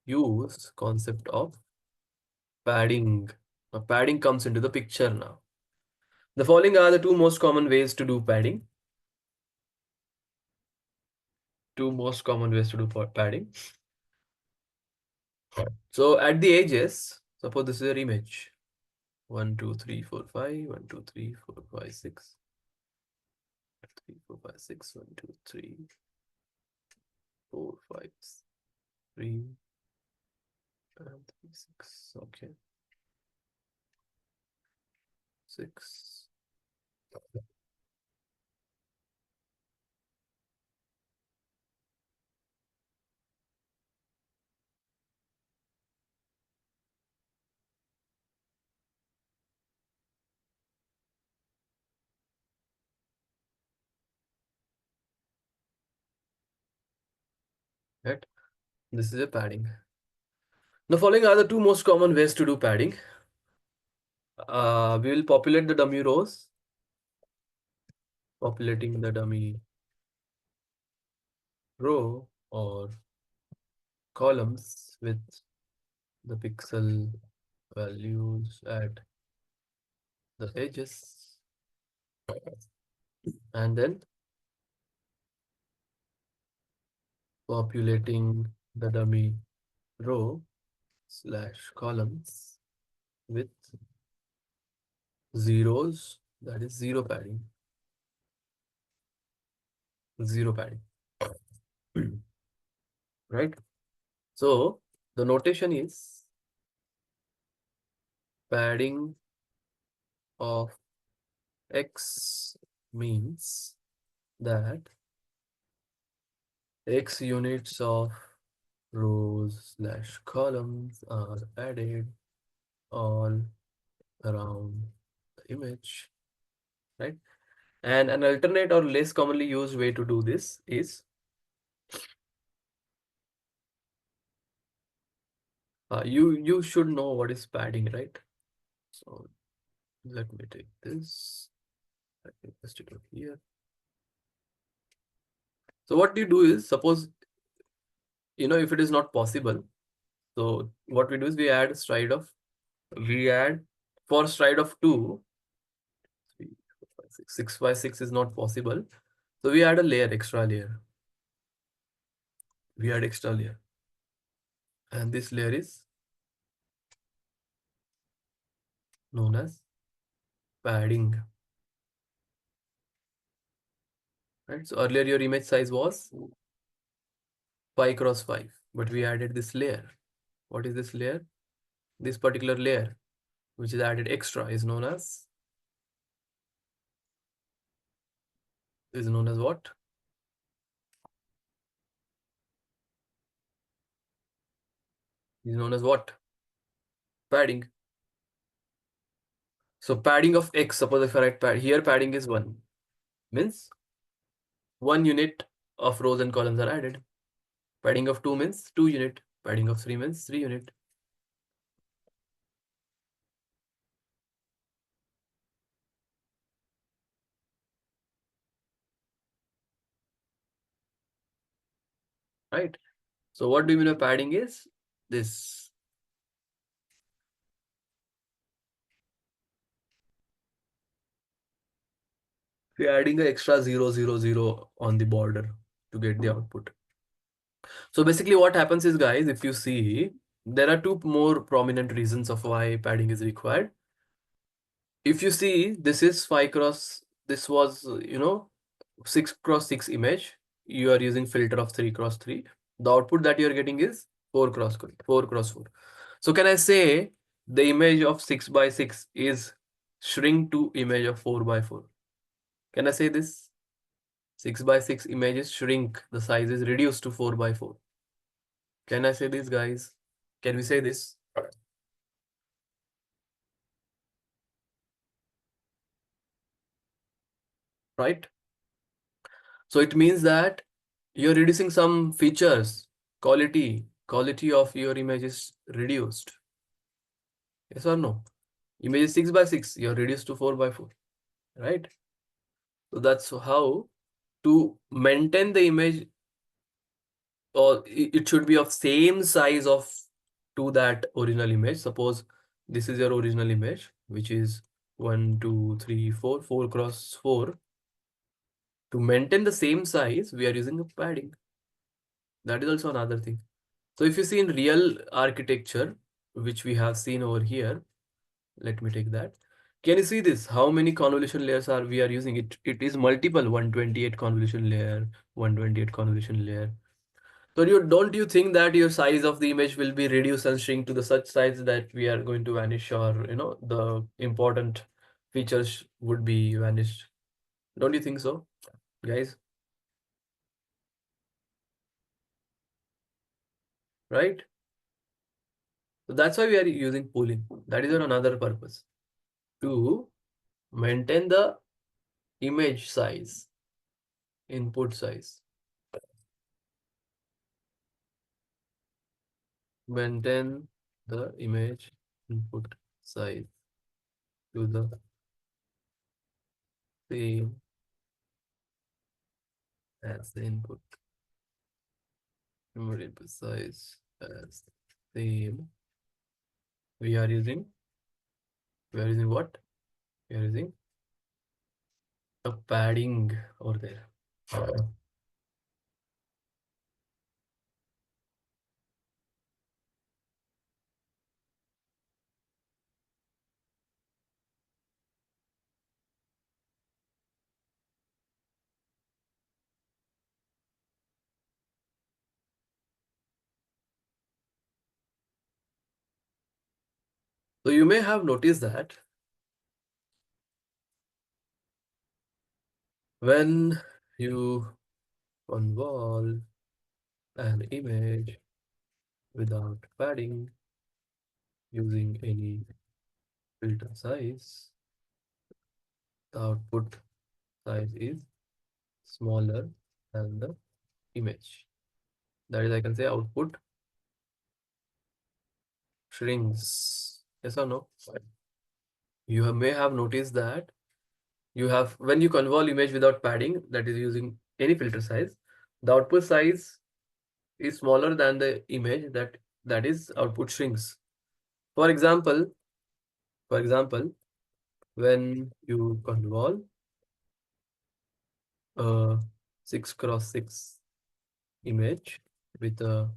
use concept of padding. Now, padding comes into the picture now. The following are the two most common ways to do padding. two most common ways to do padding. So at the edges, suppose this is your image. 1, 2, 3, 4, 5. 1, 2, 3, 4, 5, 6. 3, 4, 5, 6. 1, 2, 3, 4, 5, 3, and 3, 6. Okay. 6. Right. This is a padding. The following are the two most common ways to do padding. We will populate the dummy rows. Populating the dummy row or columns with the pixel values at the edges, and then populating the dummy row / columns with zeros, that is zero padding. Zero padding. Right? So the notation is padding of X means that X units of rows / columns are added all around the image, right? And an alternate or less commonly used way to do this is you should know what is padding, right? So let me take this. Let me paste it over here. So what you do is, suppose, if it is not possible, so what we do is we add for stride of 2, 3, 4, 5, 6. 6 by 6 is not possible. So we add a layer, extra layer. We add extra layer. And this layer is known as padding. Right? So earlier your image size was 5 cross 5, but we added this layer. What is this layer? This particular layer, which is added extra, is known as what? Is known as what? Padding. So padding of X, suppose if I write here padding is 1, means 1 unit of rows and columns are added. Padding of 2 means 2 unit. Padding of 3 means 3 unit. Right? So what do you mean by padding is this. We're adding an extra 0, 0, 0 on the border to get the output. So basically what happens is, guys, if you see, there are two more prominent reasons of why padding is required. If you see, this is 5 cross, this was, 6 cross 6 image. You are using filter of 3 cross 3. The output that you are getting is 4 cross 4 cross 4. So can I say the image of 6 by 6 is shrink to image of 4 by 4? Can I say this? 6 by 6 images shrink, the size is reduced to 4 by 4. Can I say this, guys? Can we say this? Right? So it means that you're reducing some features, quality of your image is reduced. Yes or no? Image is 6 by 6, you're reduced to 4 by 4. Right? So that's how to maintain the image, or it should be of same size of to that original image. Suppose this is your original image, which is 1, 2, 3, 4, 4 cross 4. To maintain the same size, we are using a padding. That is also another thing. So if you see in real architecture, which we have seen over here, let me take that. Can you see this? How many convolution layers are we are using? It is multiple 128 convolution layer, 128 convolution layer. So don't you think that your size of the image will be reduced and shrink to the such size that we are going to vanish, or the important features would be vanished? Don't you think so, guys? Right? So that's why we are using pooling. That is another purpose, to maintain the image size, input size, maintain the image input size to the same as the input image input size as same. We are using what? We are using a padding over there. So you may have noticed that when you convolve an image without padding using any filter size, the output size is smaller than the image. That is, I can say output shrinks. Yes or no? You may have noticed that when you convolve image without padding, that is using any filter size, the output size is smaller than the image, that is output shrinks. For example, when you convolve a 6x6 image with a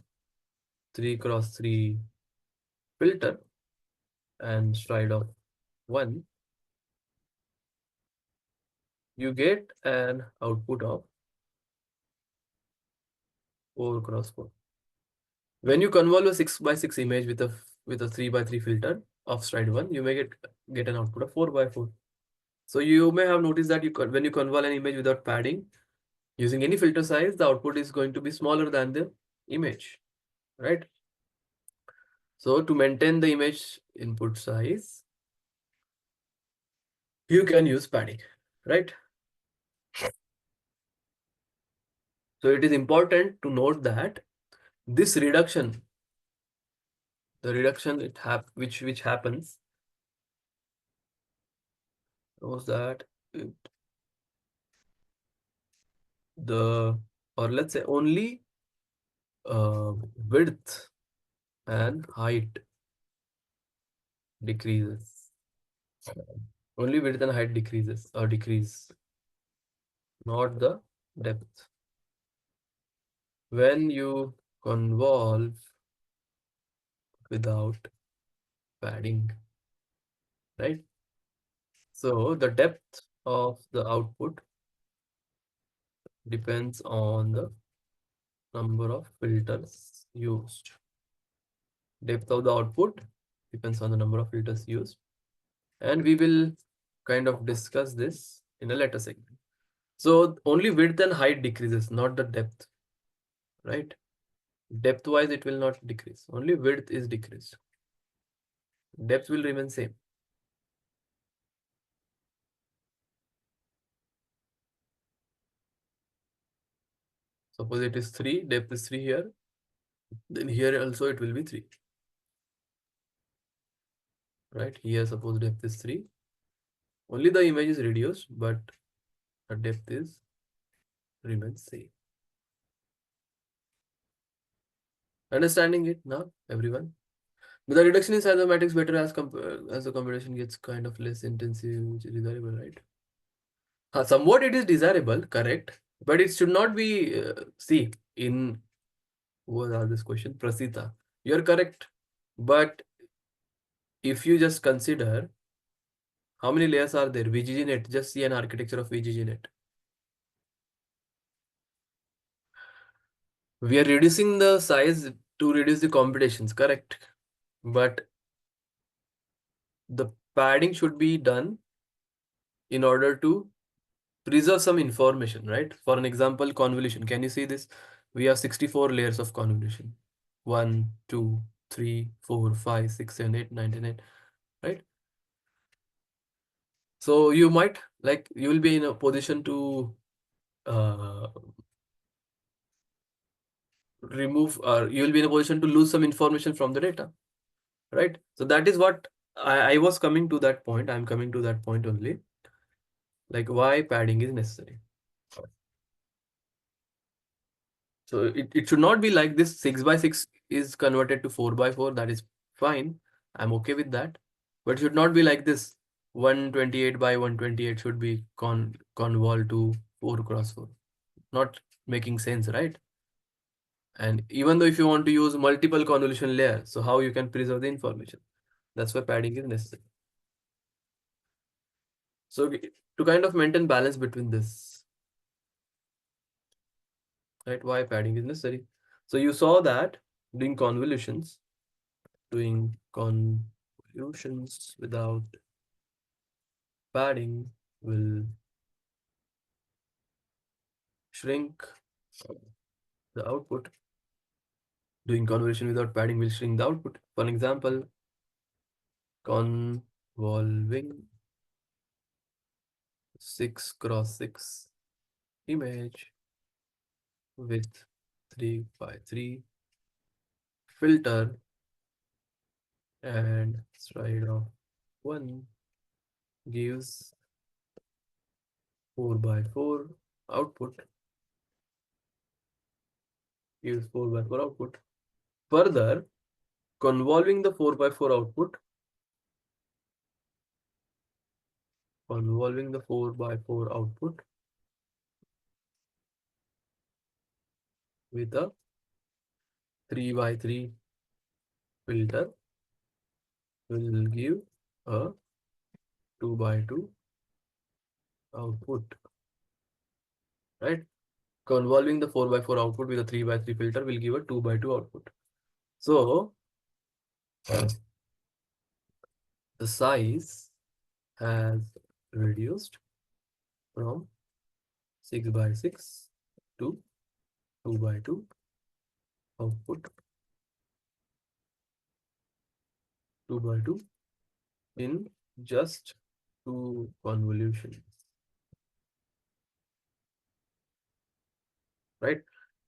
3x3 filter and stride of 1, you get an output of 4x4. When you convolve a 6x6 image with a 3x3 filter of stride 1, you may get an output of 4x4. So you may have noticed that when you convolve an image without padding using any filter size, the output is going to be smaller than the image, right? So to maintain the image input size, you can use padding, right? So it is important to note that this reduction, the reduction which happens, was that or let's say only width and height decreases. Only width and height decreases or decrease, not the depth. When you convolve without padding, right? So the depth of the output depends on the number of filters used. Depth of the output depends on the number of filters used. And we will kind of discuss this in a later segment. So only width and height decreases, not the depth, right? Depth wise, it will not decrease. Only width is decreased. Depth will remain same. Suppose it is 3, depth is 3 here. Then here also it will be 3. Right? Here suppose depth is 3. Only the image is reduced, but the depth is remains same. Understanding it now, everyone? But the reduction in size of matrix better as the computation gets kind of less intensive, which is desirable, right? Somewhat it is desirable, correct? But it should not be, see, in Who was asked this question? Prasita. You're correct. But if you just consider how many layers are there? VGGNet, just see an architecture of VGGNet. We are reducing the size to reduce the computations, correct? But the padding should be done in order to preserve some information, right? For an example, convolution. Can you see this? We have 64 layers of convolution. 1, 2, 3, 4, 5, 6, 7, 8, 9, 10, 8, right? So you might, like, you will be in a position to uh, remove, or you will be in a position to lose some information from the data, right? So that is what I was coming to that point. I'm coming to that point only, like why padding is necessary. So it should not be like this 6 by 6 is converted to 4 by 4. That is fine. I'm okay with that. But it should not be like this. 128 by 128 should be convol to 4 cross 4. Not making sense, right? And even though if you want to use multiple convolution layers, so how you can preserve the information? That's why padding is necessary. So to kind of maintain balance between this, right? Why padding is necessary? So you saw that doing convolutions without padding will shrink the output. Doing convolution without padding will shrink the output. For example, convolving 6 cross 6 image with 3 by 3 filter and stride of 1 gives 4 by 4 output. Gives 4 by 4 output. Further, convolving the 4 by 4 output, convolving the 4 by 4 output with a 3 by 3 filter will give a 2 by 2 output, right? Convolving the 4 by 4 output with a 3 by 3 filter will give a 2 by 2 output. So the size has reduced from 6 by 6 to 2 by 2 output, 2 by 2 in just 2 convolutions, right?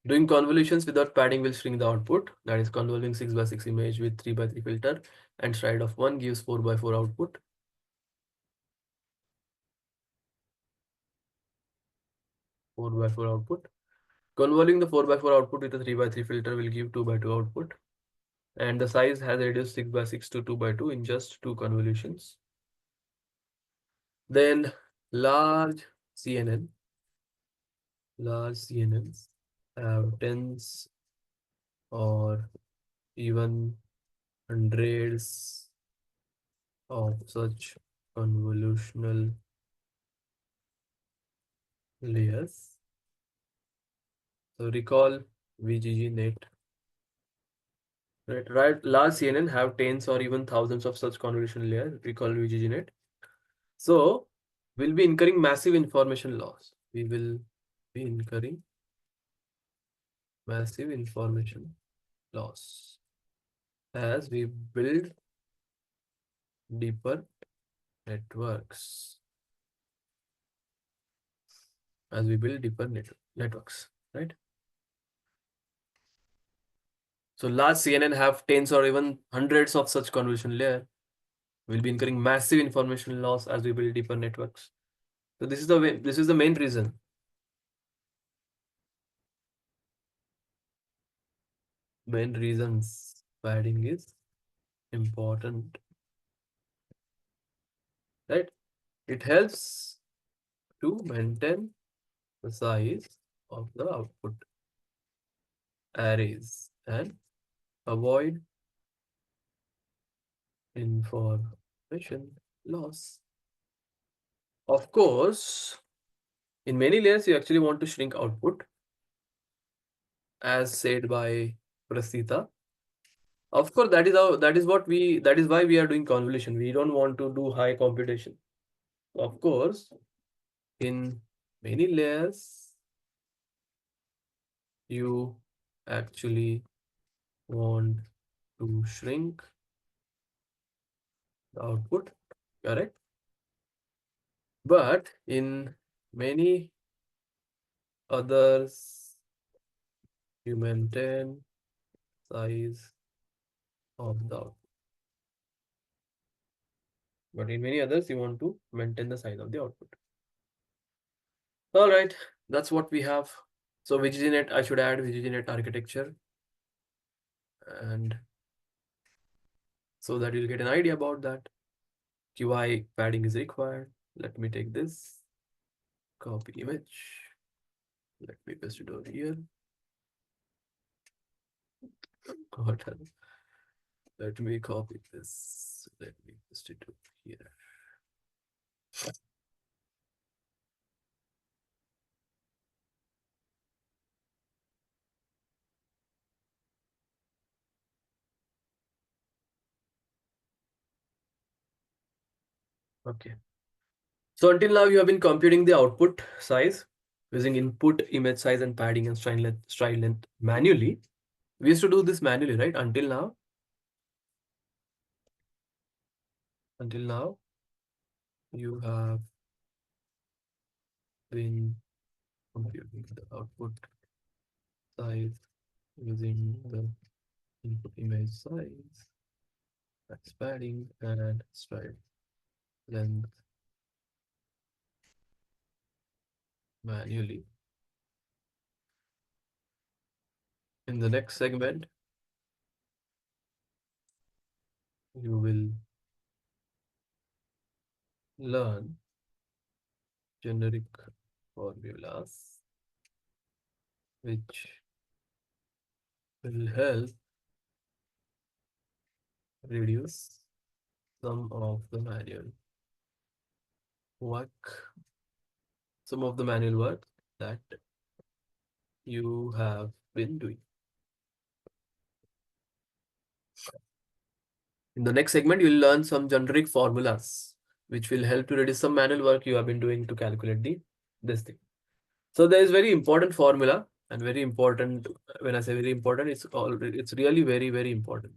Doing convolutions without padding will shrink the output. That is, convolving 6 by 6 image with 3 by 3 filter and stride of 1 gives 4 by 4 output. 4 by 4 output. Convolving the 4 by 4 output with a 3 by 3 filter will give 2 by 2 output. And the size has reduced 6 by 6 to 2 by 2 in just 2 convolutions. Then large CNNs have tens or even hundreds of such convolutional layers. So recall VGGNet. Right, large CNN have tens or even thousands of such convolutional layers. Recall VGGNet. So we'll be incurring massive information loss. We will be incurring massive information loss as we build deeper networks. As we build deeper networks, right? So large CNN have tens or even hundreds of such convolution layer. We'll be incurring massive information loss as we build deeper networks. So this is the way, this is the main reason. Main reasons padding is important, right? It helps to maintain the size of the output. arrays and avoid information loss. Of course, in many layers, you actually want to shrink output, as said by Prasita. Of course, that is why we are doing convolution. We don't want to do high computation. Of course, in many layers, you actually want to shrink the output, correct? But in many others, you maintain size of the output. But in many others, you want to maintain the size of the output. All right, that's what we have. So VGGNet, I should add VGGNet architecture, and so that you'll get an idea about that. QI padding is required. Let me take this, copy image. Let me paste it over here. What else? Let me copy this. Let me paste it over here. Okay. So until now, you have been computing the output size using input, image size, and padding and stride length manually. We used to do this manually, right? Until now, you have been computing the output size using the input image size, that's padding, and stride length manually. In the next segment, you will learn generic formulas which will help reduce some of the manual work, that you have been doing. In the next segment, you'll learn some generic formulas which will help to reduce some manual work you have been doing to calculate this thing. So there is very important formula, and very important. When I say very important, it's really very, very important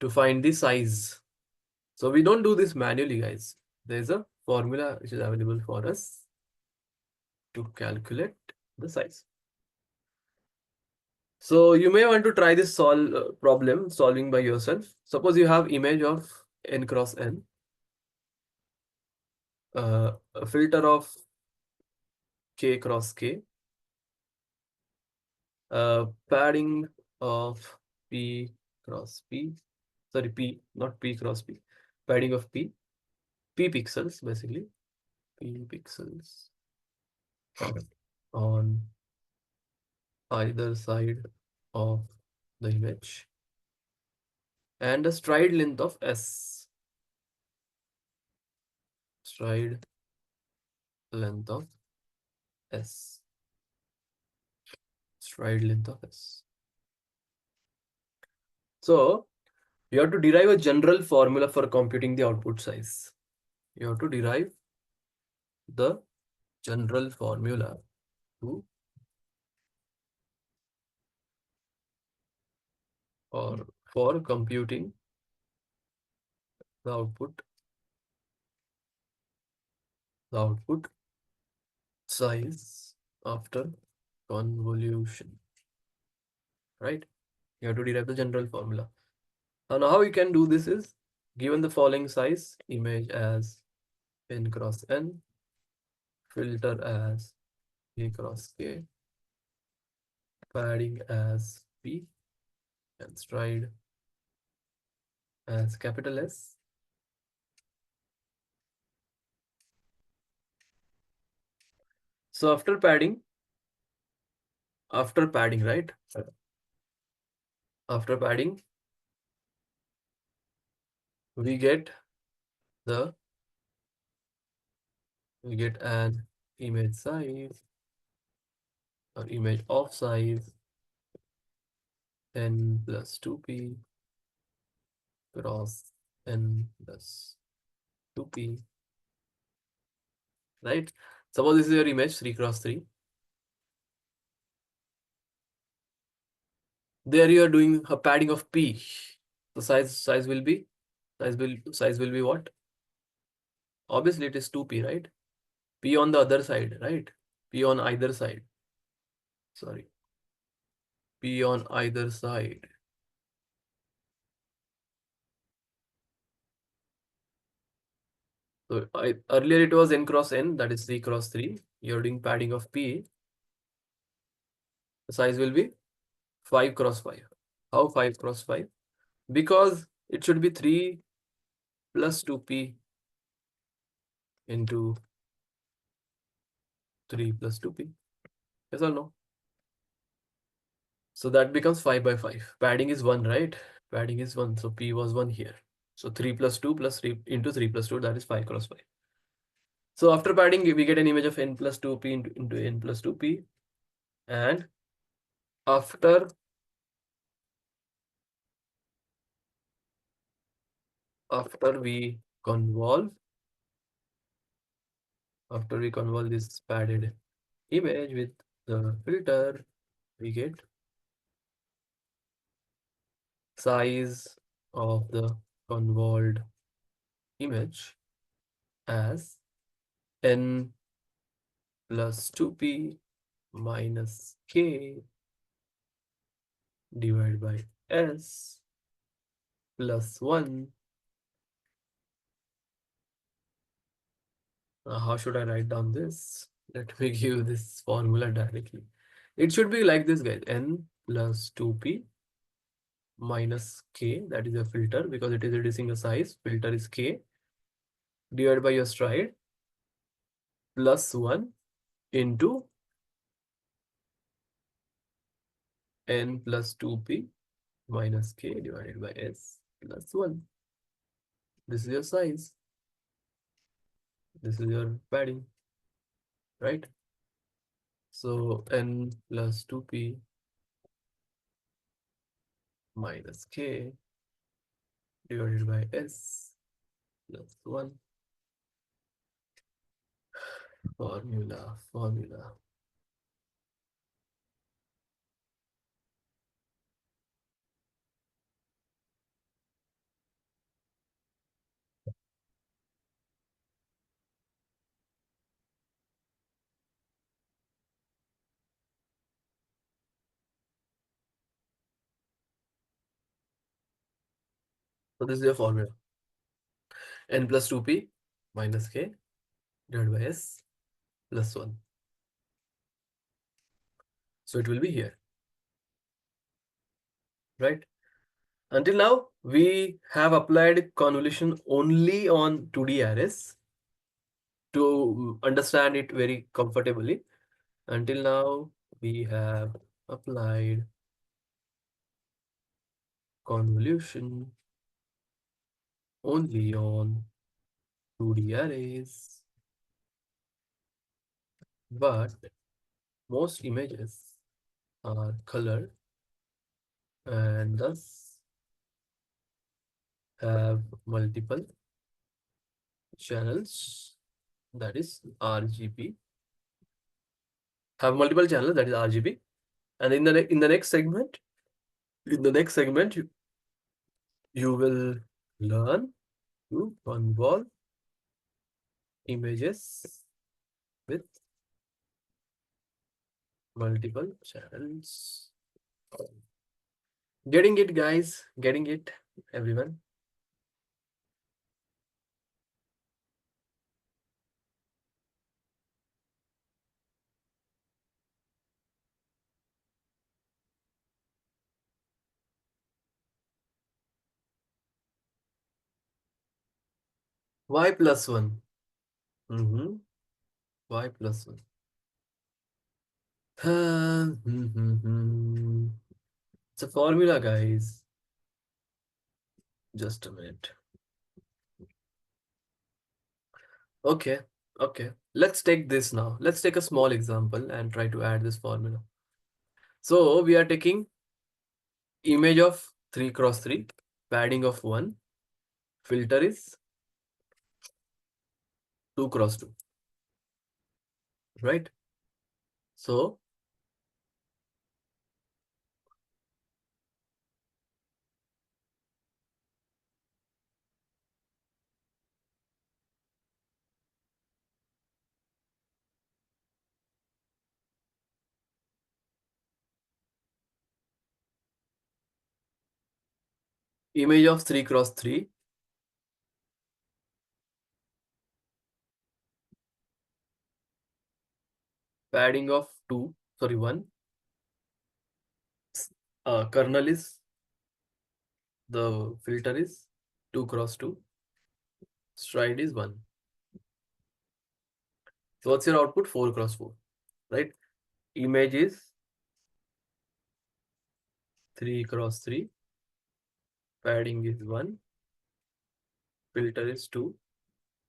to find the size. So we don't do this manually, guys. There's a formula which is available for us to calculate the size. So you may want to try this problem solving by yourself. Suppose you have image of n cross n, a filter of k cross k, padding of p cross p, sorry, p, not p cross p, padding of p pixels, basically, p pixels on either side of the image, and a stride length of s, stride length of s, stride length of s. So you have to derive a general formula for computing the output size. You have to derive the general formula to or for computing the output size after convolution, right? You have to derive the general formula. And how you can do this is, given the following size, image as n cross n, filter as k cross k, padding as p, and stride as capital S. So after padding, after padding, right? After padding, we get an image size or image of size n plus 2p cross n plus 2p, right? Suppose this is your image 3 cross 3. There you are doing a padding of p. The size will be what? Obviously it is 2p, right? P on the other side, right? P on either side. Sorry. P on either side. So earlier it was n cross n, that is 3 cross 3. You're doing padding of p. The size will be 5 cross 5. How 5 cross 5? Because it should be 3 plus 2p into 3 plus 2p. Yes or no? So that becomes 5 by 5. Padding is 1, right? Padding is 1. So p was 1 here. So 3 plus 2 plus 3 into 3 plus 2, that is 5 cross 5. So after padding, we get an image of n plus 2p into n plus 2p. And after we convolve, this padded image with the filter, we get size of the convolved image as n plus 2p minus k divided by s plus 1. How should I write down this? Let me give this formula directly. It should be like this, guys. N plus 2p minus k, that is a filter because it is reducing a size. Filter is k divided by your stride plus 1 into n plus 2p minus k divided by s plus 1. This is your size. This is your padding, right? So n plus 2p minus k divided by s plus 1. Formula. So this is your formula. N plus 2p minus k divided by s plus 1. So it will be here, right? Until now, we have applied convolution only on 2D arrays to understand it very comfortably. Until now, we have applied convolution only on 2D arrays, but most images are colored and thus have multiple channels, that is RGB, have multiple channels, that is RGB. And in the next segment, you will learn to convolve images with multiple channels. Getting it, guys? Getting it, everyone? Y plus 1. Y plus 1. It's a formula, guys. Just a minute. Okay, okay. Let's take this now. Let's take a small example and try to add this formula. So we are taking image of 3 cross 3, padding of 1, filter is 2 cross 2, right? So image of 3 cross 3, padding of 2, sorry, 1, kernel is, the filter is 2 cross 2, stride is 1. So what's your output? 4 cross 4, right? Image is 3 cross 3, padding is 1, filter is 2,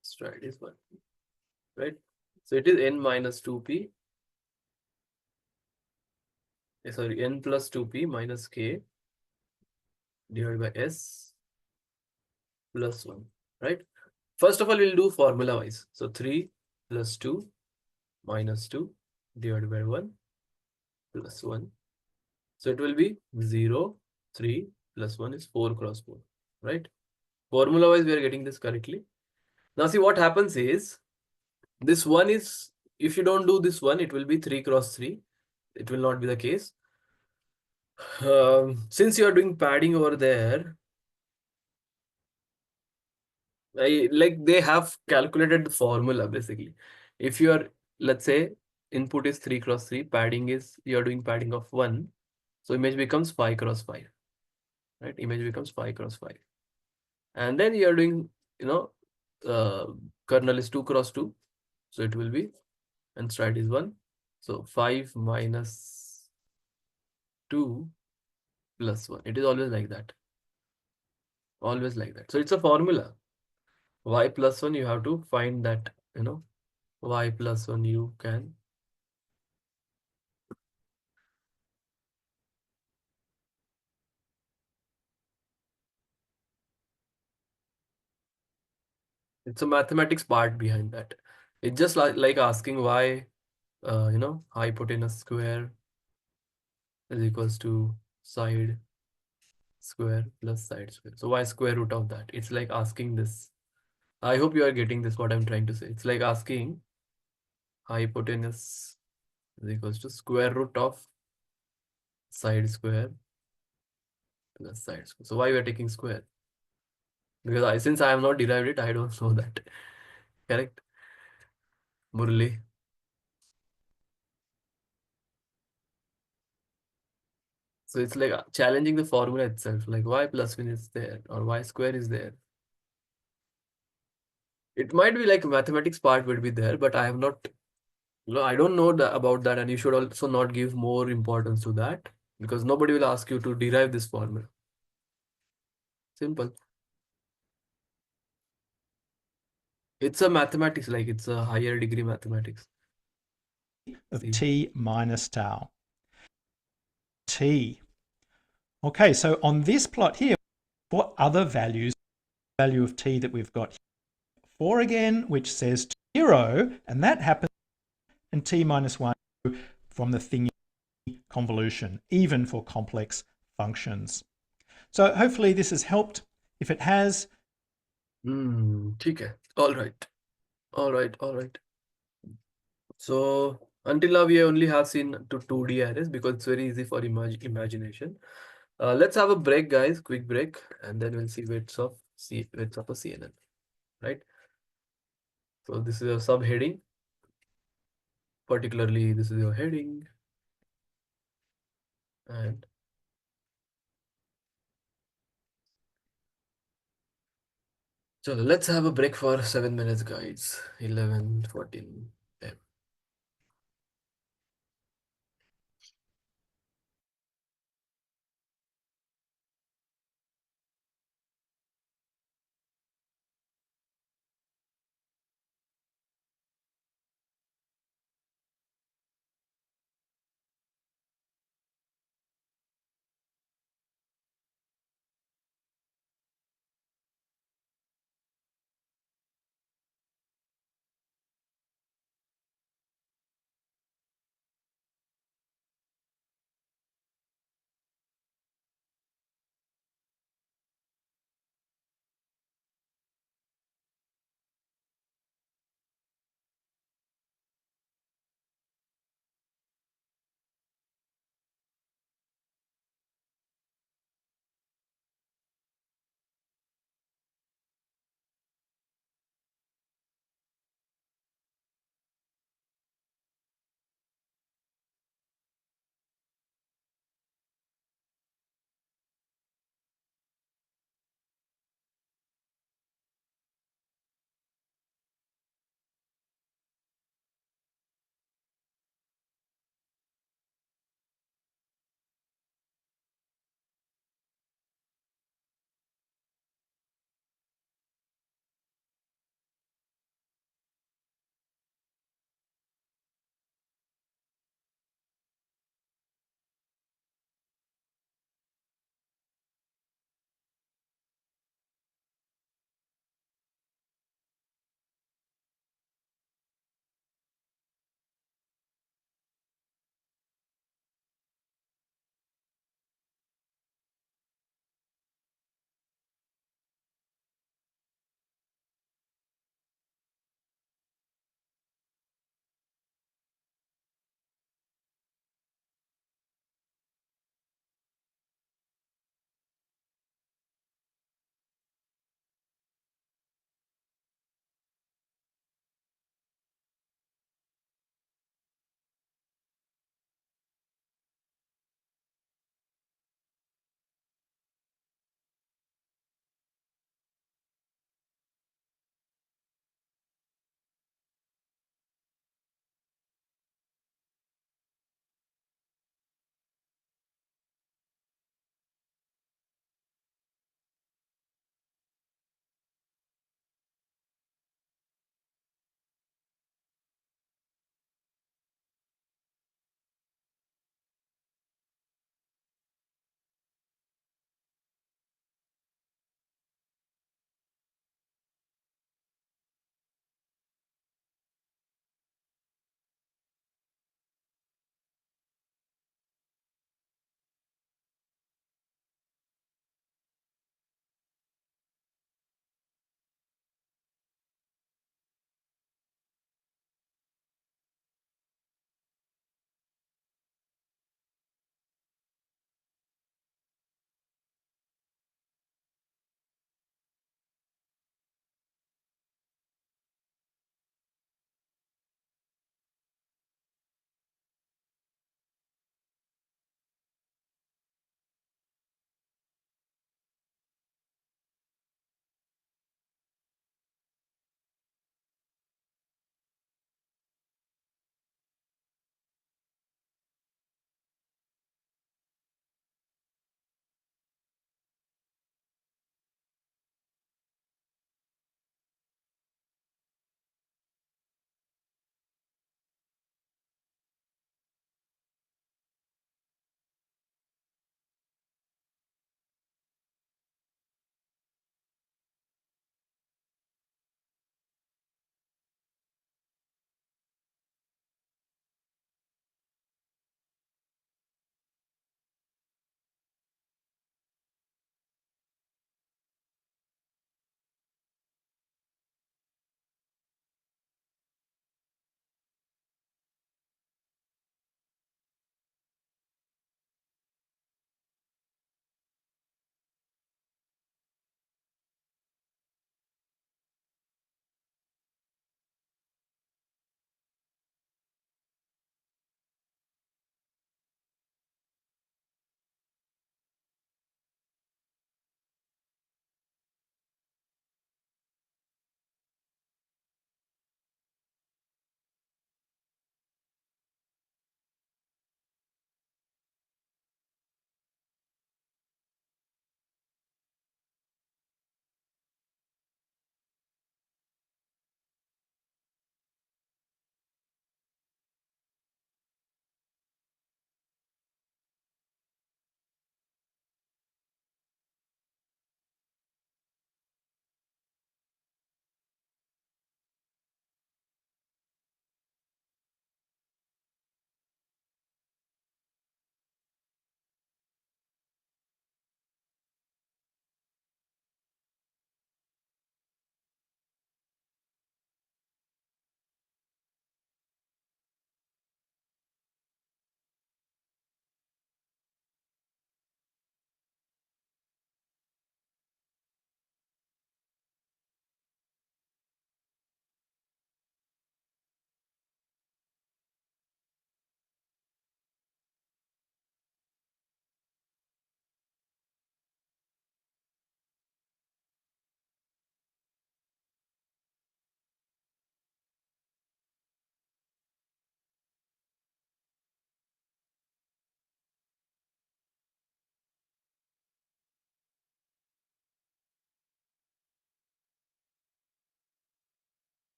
stride is 1, right? So it is n minus 2p, sorry, n plus 2p minus k divided by s plus 1, right? First of all, we'll do formula wise. So 3 plus 2 minus 2 divided by 1 plus 1. So it will be 0, 3 plus 1 is 4 cross 4, right? Formula wise, we are getting this correctly. Now see what happens is, this one is, if you don't do this one, it will be 3 cross 3. It will not be the case. Since you are doing padding over there, like they have calculated the formula basically. If you are, let's say, input is 3 cross 3, padding is, you are doing padding of 1. So image becomes 5 cross 5, right? Image becomes 5 cross 5. And then you are doing, kernel is 2 cross 2. So it will be, and stride is 1. So 5 minus 2 plus 1. It is always like that. Always like that. So it's a formula. Y plus 1, you have to find that, y plus 1 you can. It's a mathematics part behind that. It's just like asking why, hypotenuse square is equals to side square plus side square. So why square root of that? It's like asking this. I hope you are getting this, what I'm trying to say. It's like asking hypotenuse is equals to square root of side square plus side square. So why we are taking square? Because since I have not derived it, I don't know that. Correct? Murli. So it's like challenging the formula itself, like y plus 1 is there or y square is there. It might be like mathematics part would be there, but I have not, I don't know about that, and you should also not give more importance to that because nobody will ask you to derive this formula. Simple. It's a mathematics, like it's a higher degree mathematics. Of t minus tau. T. Okay, so on this plot here, what other values, value of t that we've got here? 4 again, which says 0, and that happens, and t minus 1 from the thingy convolution, even for complex functions. So hopefully this has helped. If it has, Okay. All right. All right. All right. So until now, we only have seen to 2D arrays because it's very easy for imagination. Let's have a break, guys. Quick break, and then we'll see weights of a CNN. Right. So this is a subheading. Particularly, this is your heading, and so let's have a break for 7 minutes, guys. 11:14 p.m.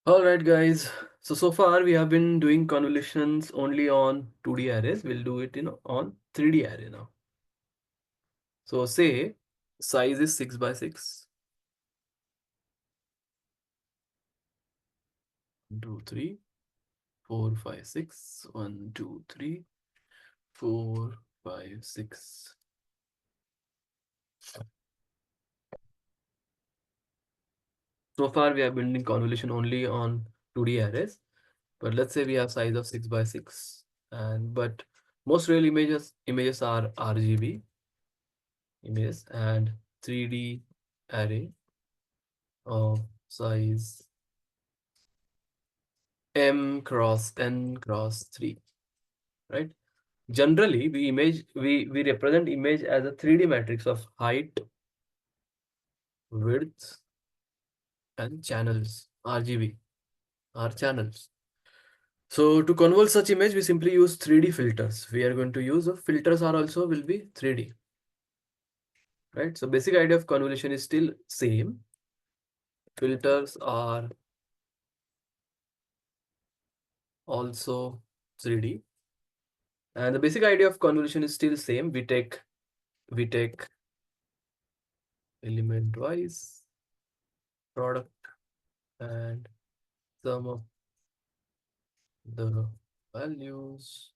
All right, guys. So far we have been doing convolutions only on 2D arrays. We'll do it, on 3D array now. So say size is 6 by 6. 1, 2, 3, 4, 5, 6. 1, 2, 3, 4, 5, 6. So far we have been doing convolution only on 2D arrays. But let's say we have size of 6 by 6, and but most real images are RGB images, and 3D array of size m cross n cross 3, right? Generally we represent image as a 3D matrix of height, width, and channels. RGB are channels. So to convert such image, we simply use 3D filters. We are going to use filters are also will be 3D, right? So basic idea of convolution is still same. Filters are also 3D, and the basic idea of convolution is still same. We take element wise product and sum of the values,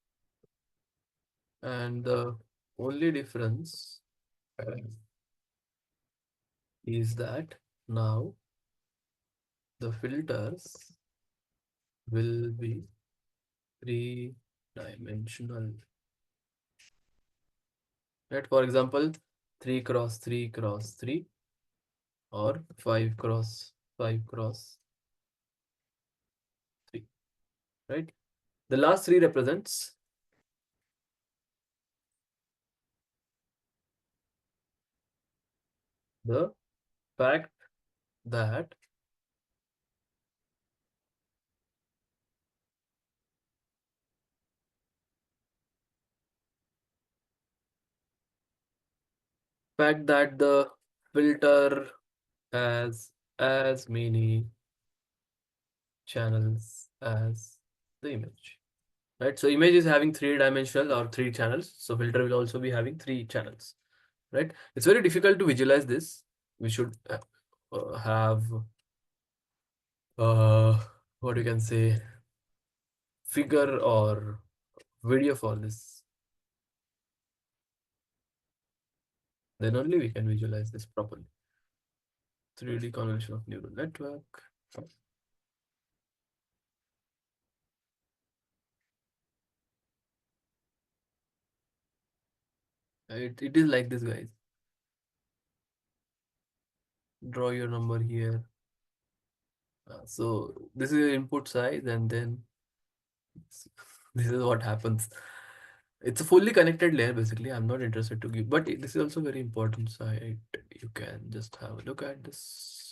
and the only difference is that now the filters will be three-dimensional. Right? For example, 3 cross 3 cross 3, or 5 cross 5 cross 3. Right? The last 3 represents the fact that the filter has as many channels as the image. Right? So image is having 3-dimensional or 3 channels. So filter will also be having 3 channels. Right? It's very difficult to visualize this. We should have what you can say, figure or video for this. Then only we can visualize this properly. 3D convolution of neural network. It is like this, guys. Draw your number here. So this is your input size, and then this is what happens. It's a fully connected layer, basically. I'm not interested to give, but this is also very important side. You can just have a look at this.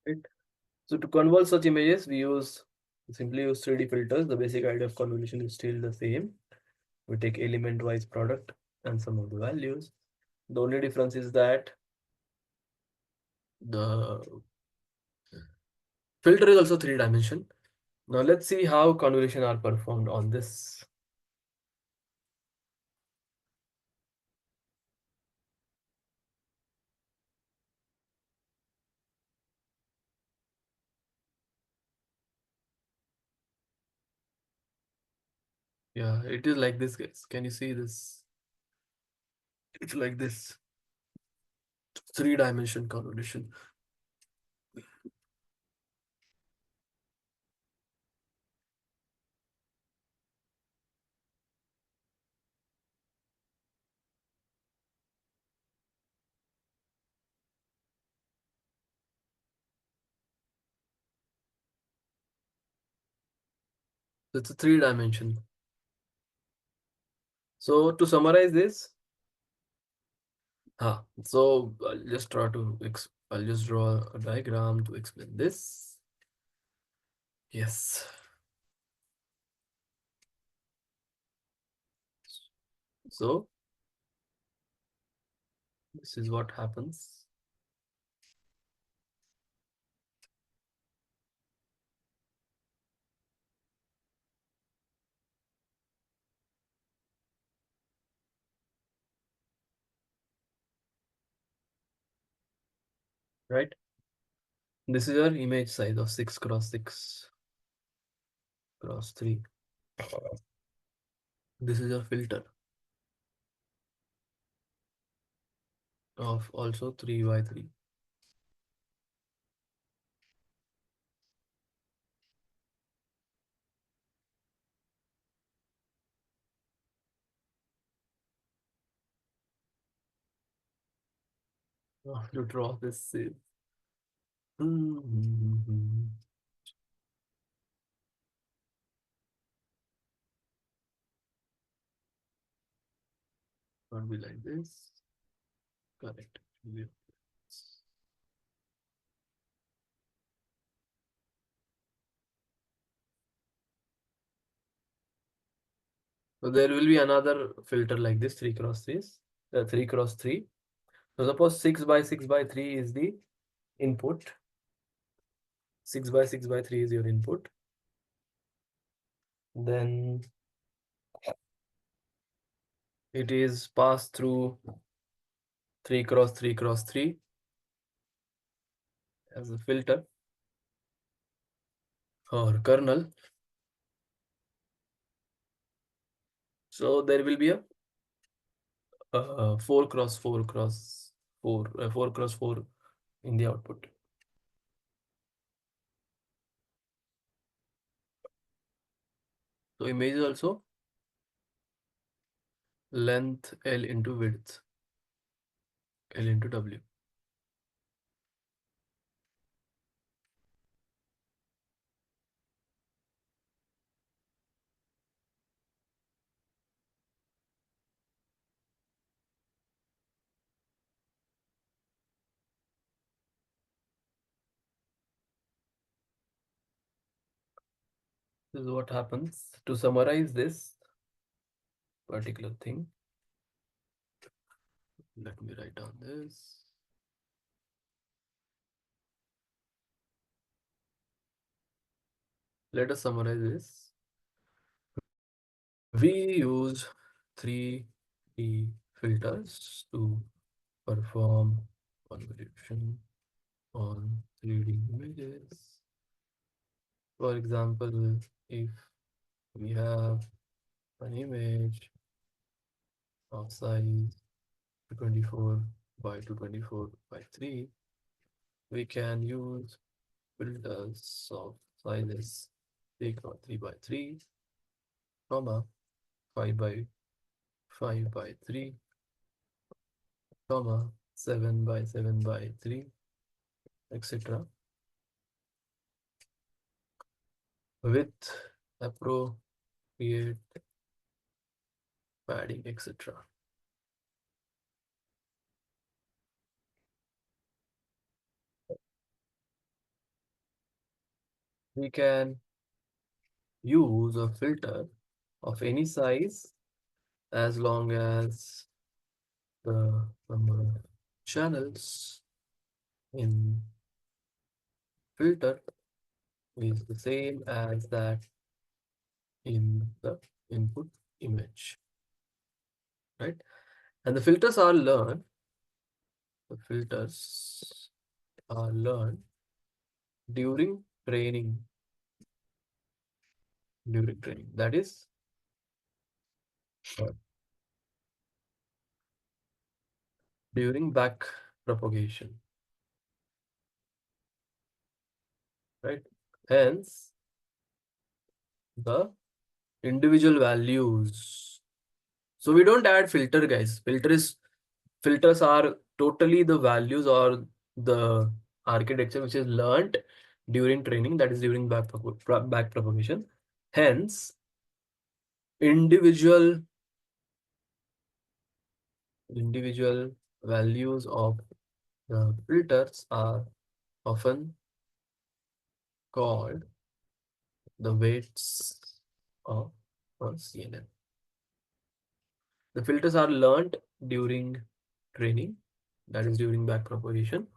Right? So to convert such images, we simply use 3D filters. The basic idea of convolution is still the same. We take element-wise product and some of the values. The only difference is that the filter is also 3-dimension. Now let's see how convolution are performed on this. Yeah, it is like this, guys. Can you see this? It's like this 3-dimension convolution. It's a 3-dimension. So to summarize this, so I'll just I'll just draw a diagram to explain this. Yes. So this is what happens. Right? This is your image size of 6 cross 6 cross 3. This is your filter of also 3 by 3. To draw this is not be like this. Correct. Yeah. So there will be another filter like this 3 cross 3, 3 cross 3. So suppose 6 by 6 by 3 is the input. 6 by 6 by 3 is your input. Then it is passed through 3 cross 3 cross 3 as a filter or kernel. So there will be a 4 cross 4 cross 4, 4 cross 4 in the output. So image is also length L into width L into W. This is what happens. To summarize this particular thing, let me write down this. Let us summarize this. We use 3D filters to perform convolution on 3D images. For example, if we have an image of size 224 by 224 by 3, we can use filters of sizes 3 by 3, comma 5 by 5 by 3, comma 7 by 7 by 3, etc. with appropriate padding, etc. We can use a filter of any size as long as the number of channels in filter is the same as that in the input image, right? And the filters are learned. The filters are learned during training. During training, that is during back propagation, right? Hence, the individual values. So we don't add filter, guys. Filters are totally the values or the architecture which is learned during training, that is during back propagation. Hence, individual values of the filters are often called the weights of a CNN. The filters are learned during training, that is during backpropagation,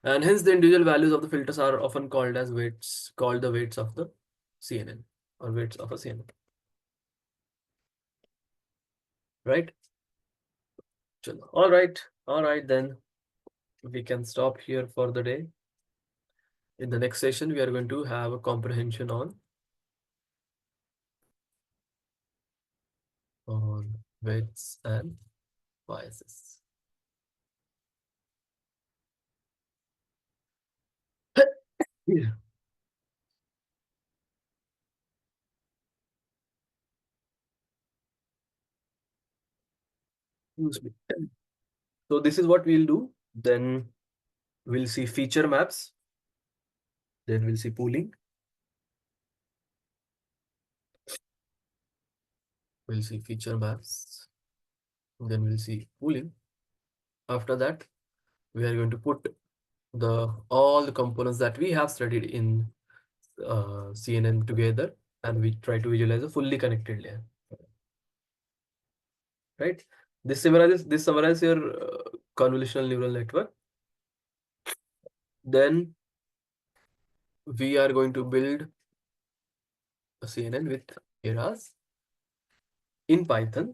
and hence the individual values of the filters are often called as weights, called the weights of the CNN or weights of a CNN. Right? All right, then we can stop here for the day. In the next session, we are going to have a comprehension on weights and biases. Yeah. Excuse me. So this is what we'll do. Then we'll see feature maps. Then we'll see pooling. We'll see feature maps. Then we'll see pooling. After that, we are going to put all the components that we have studied in CNN together, and we try to visualize a fully connected layer. Right? This summarizes your convolutional neural network. Then we are going to build a CNN with eras in Python,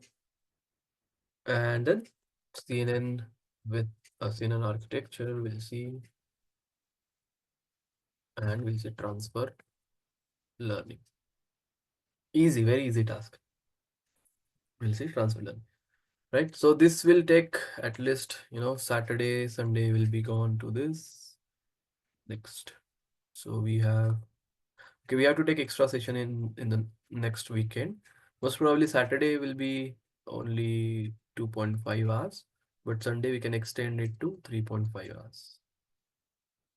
and then CNN with a CNN architecture. We'll see, and we'll see transfer learning. Easy, very easy task. We'll see transfer learning. Right, so this will take at least, Saturday, Sunday will be gone to this next. So we have to take extra session in the next weekend. Most probably Saturday will be only 2.5 hours, but Sunday we can extend it to 3.5 hours.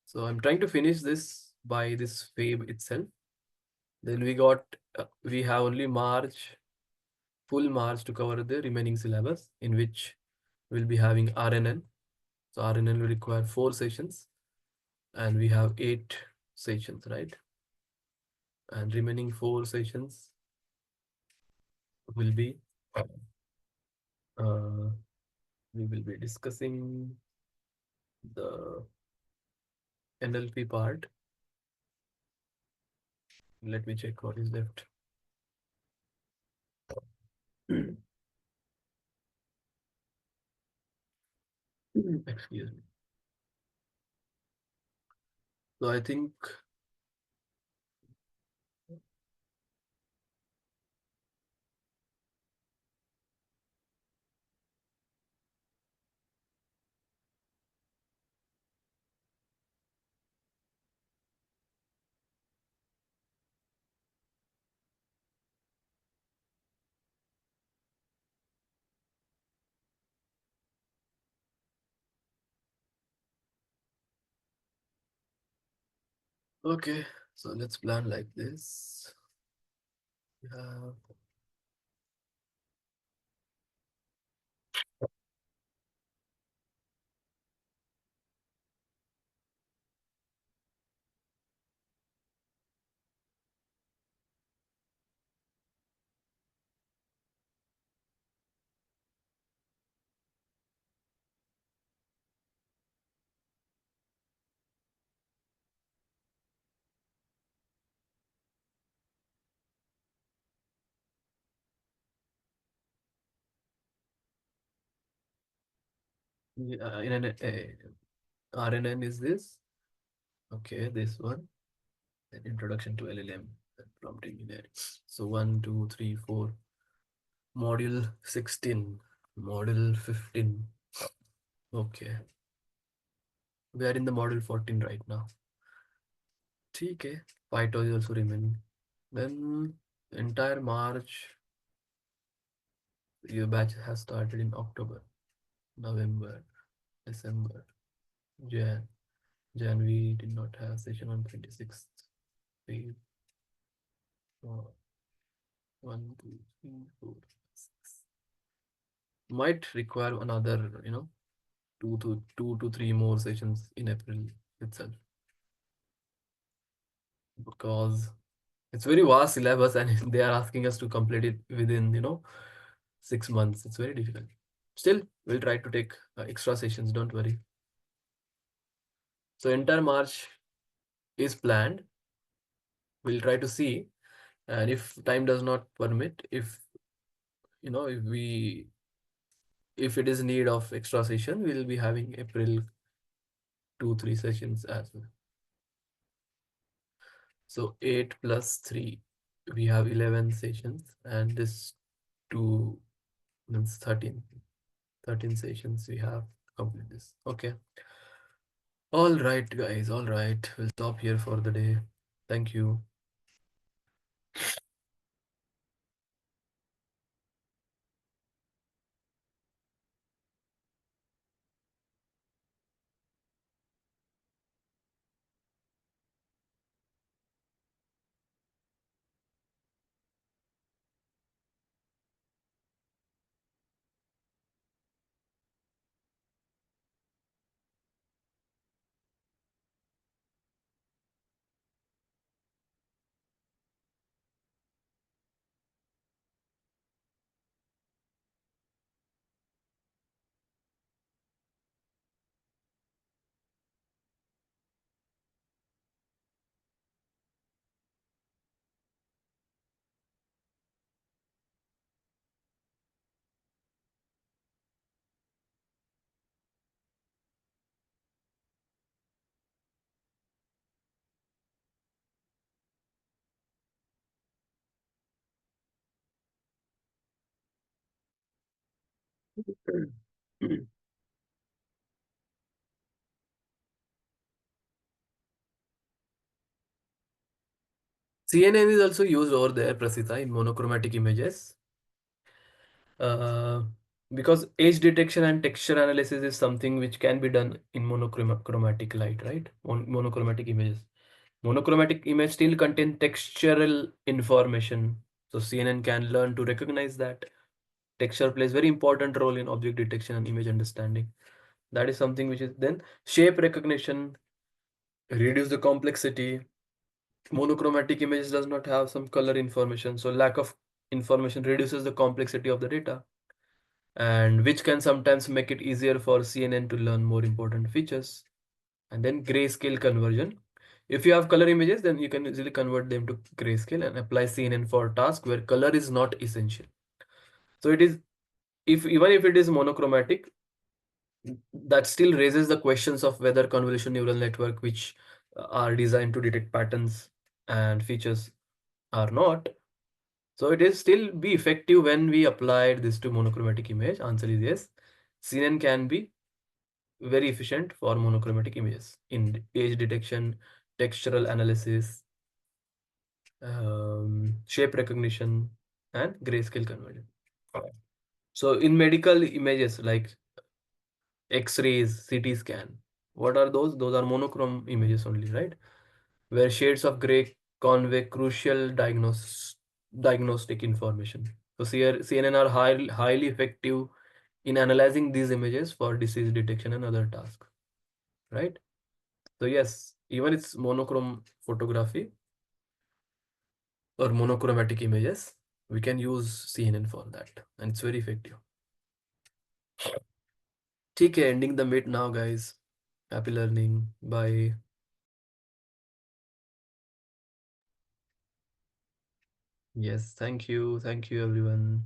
So I'm trying to finish this by this Feb itself. Then we have only full March to cover the remaining syllabus, in which we'll be having RNN. So RNN will require 4 sessions, and we have 8 sessions, right? And remaining 4 sessions will be we will be discussing the NLP part. Let me check what is left. Excuse me. So I think okay. So let's plan like this. We have in an RNN is this. Okay, this one. Then introduction to LLM and prompt engineering. So 1, 2, 3, 4. Module 16. Module 15. Okay. We are in the module 14 right now. Okay. Python is also remaining. Then entire March, your batch has started in October, November, December, Jan. We did not have session on 26th. 1, 2, 3, 4, 6. Might require another, 2 to 3 more sessions in April itself, because it's very vast syllabus and they are asking us to complete it within 6 months. It's very difficult. Still, we'll try to take extra sessions, don't worry. So entire March is planned. We'll try to see, and if time does not permit, if if it is need of extra session, we'll be having April 2-3 sessions as well. So 8 plus 3, we have 11 sessions, and this 2 means 13 sessions we have to complete this. Okay. All right, guys. All right. We'll stop here for the day. Thank you. CNN is also used over there, Prasita, in monochromatic images. Uh, because edge detection and texture analysis is something which can be done in monochromatic light, right? Monochromatic images. Monochromatic image still contain textural information. So CNN can learn to recognize that. Texture plays very important role in object detection and image understanding. That is something which is then shape recognition, reduce the complexity. Monochromatic images does not have some color information, so lack of information reduces the complexity of the data, and which can sometimes make it easier for CNN to learn more important features. And then grayscale conversion. If you have color images, then you can easily convert them to grayscale and apply CNN for task where color is not essential. So it is, if even if it is monochromatic, that still raises the questions of whether convolutional neural network, which are designed to detect patterns and features, are not. So it is still be effective when we applied this to monochromatic image. Answer is yes. CNN can be very efficient for monochromatic images in age detection, textural analysis, shape recognition, and grayscale conversion. So in medical images like X-rays, CT scan, what are those? Those are monochrome images only, right? Where shades of gray convey crucial diagnostic information. So CNN are highly effective in analyzing these images for disease detection and other tasks, right? So yes, even it's monochrome photography or monochromatic images, we can use CNN for that, and it's very effective. Okay, ending the meet now, guys. Happy learning. Bye. Yes, thank you. Thank you, everyone.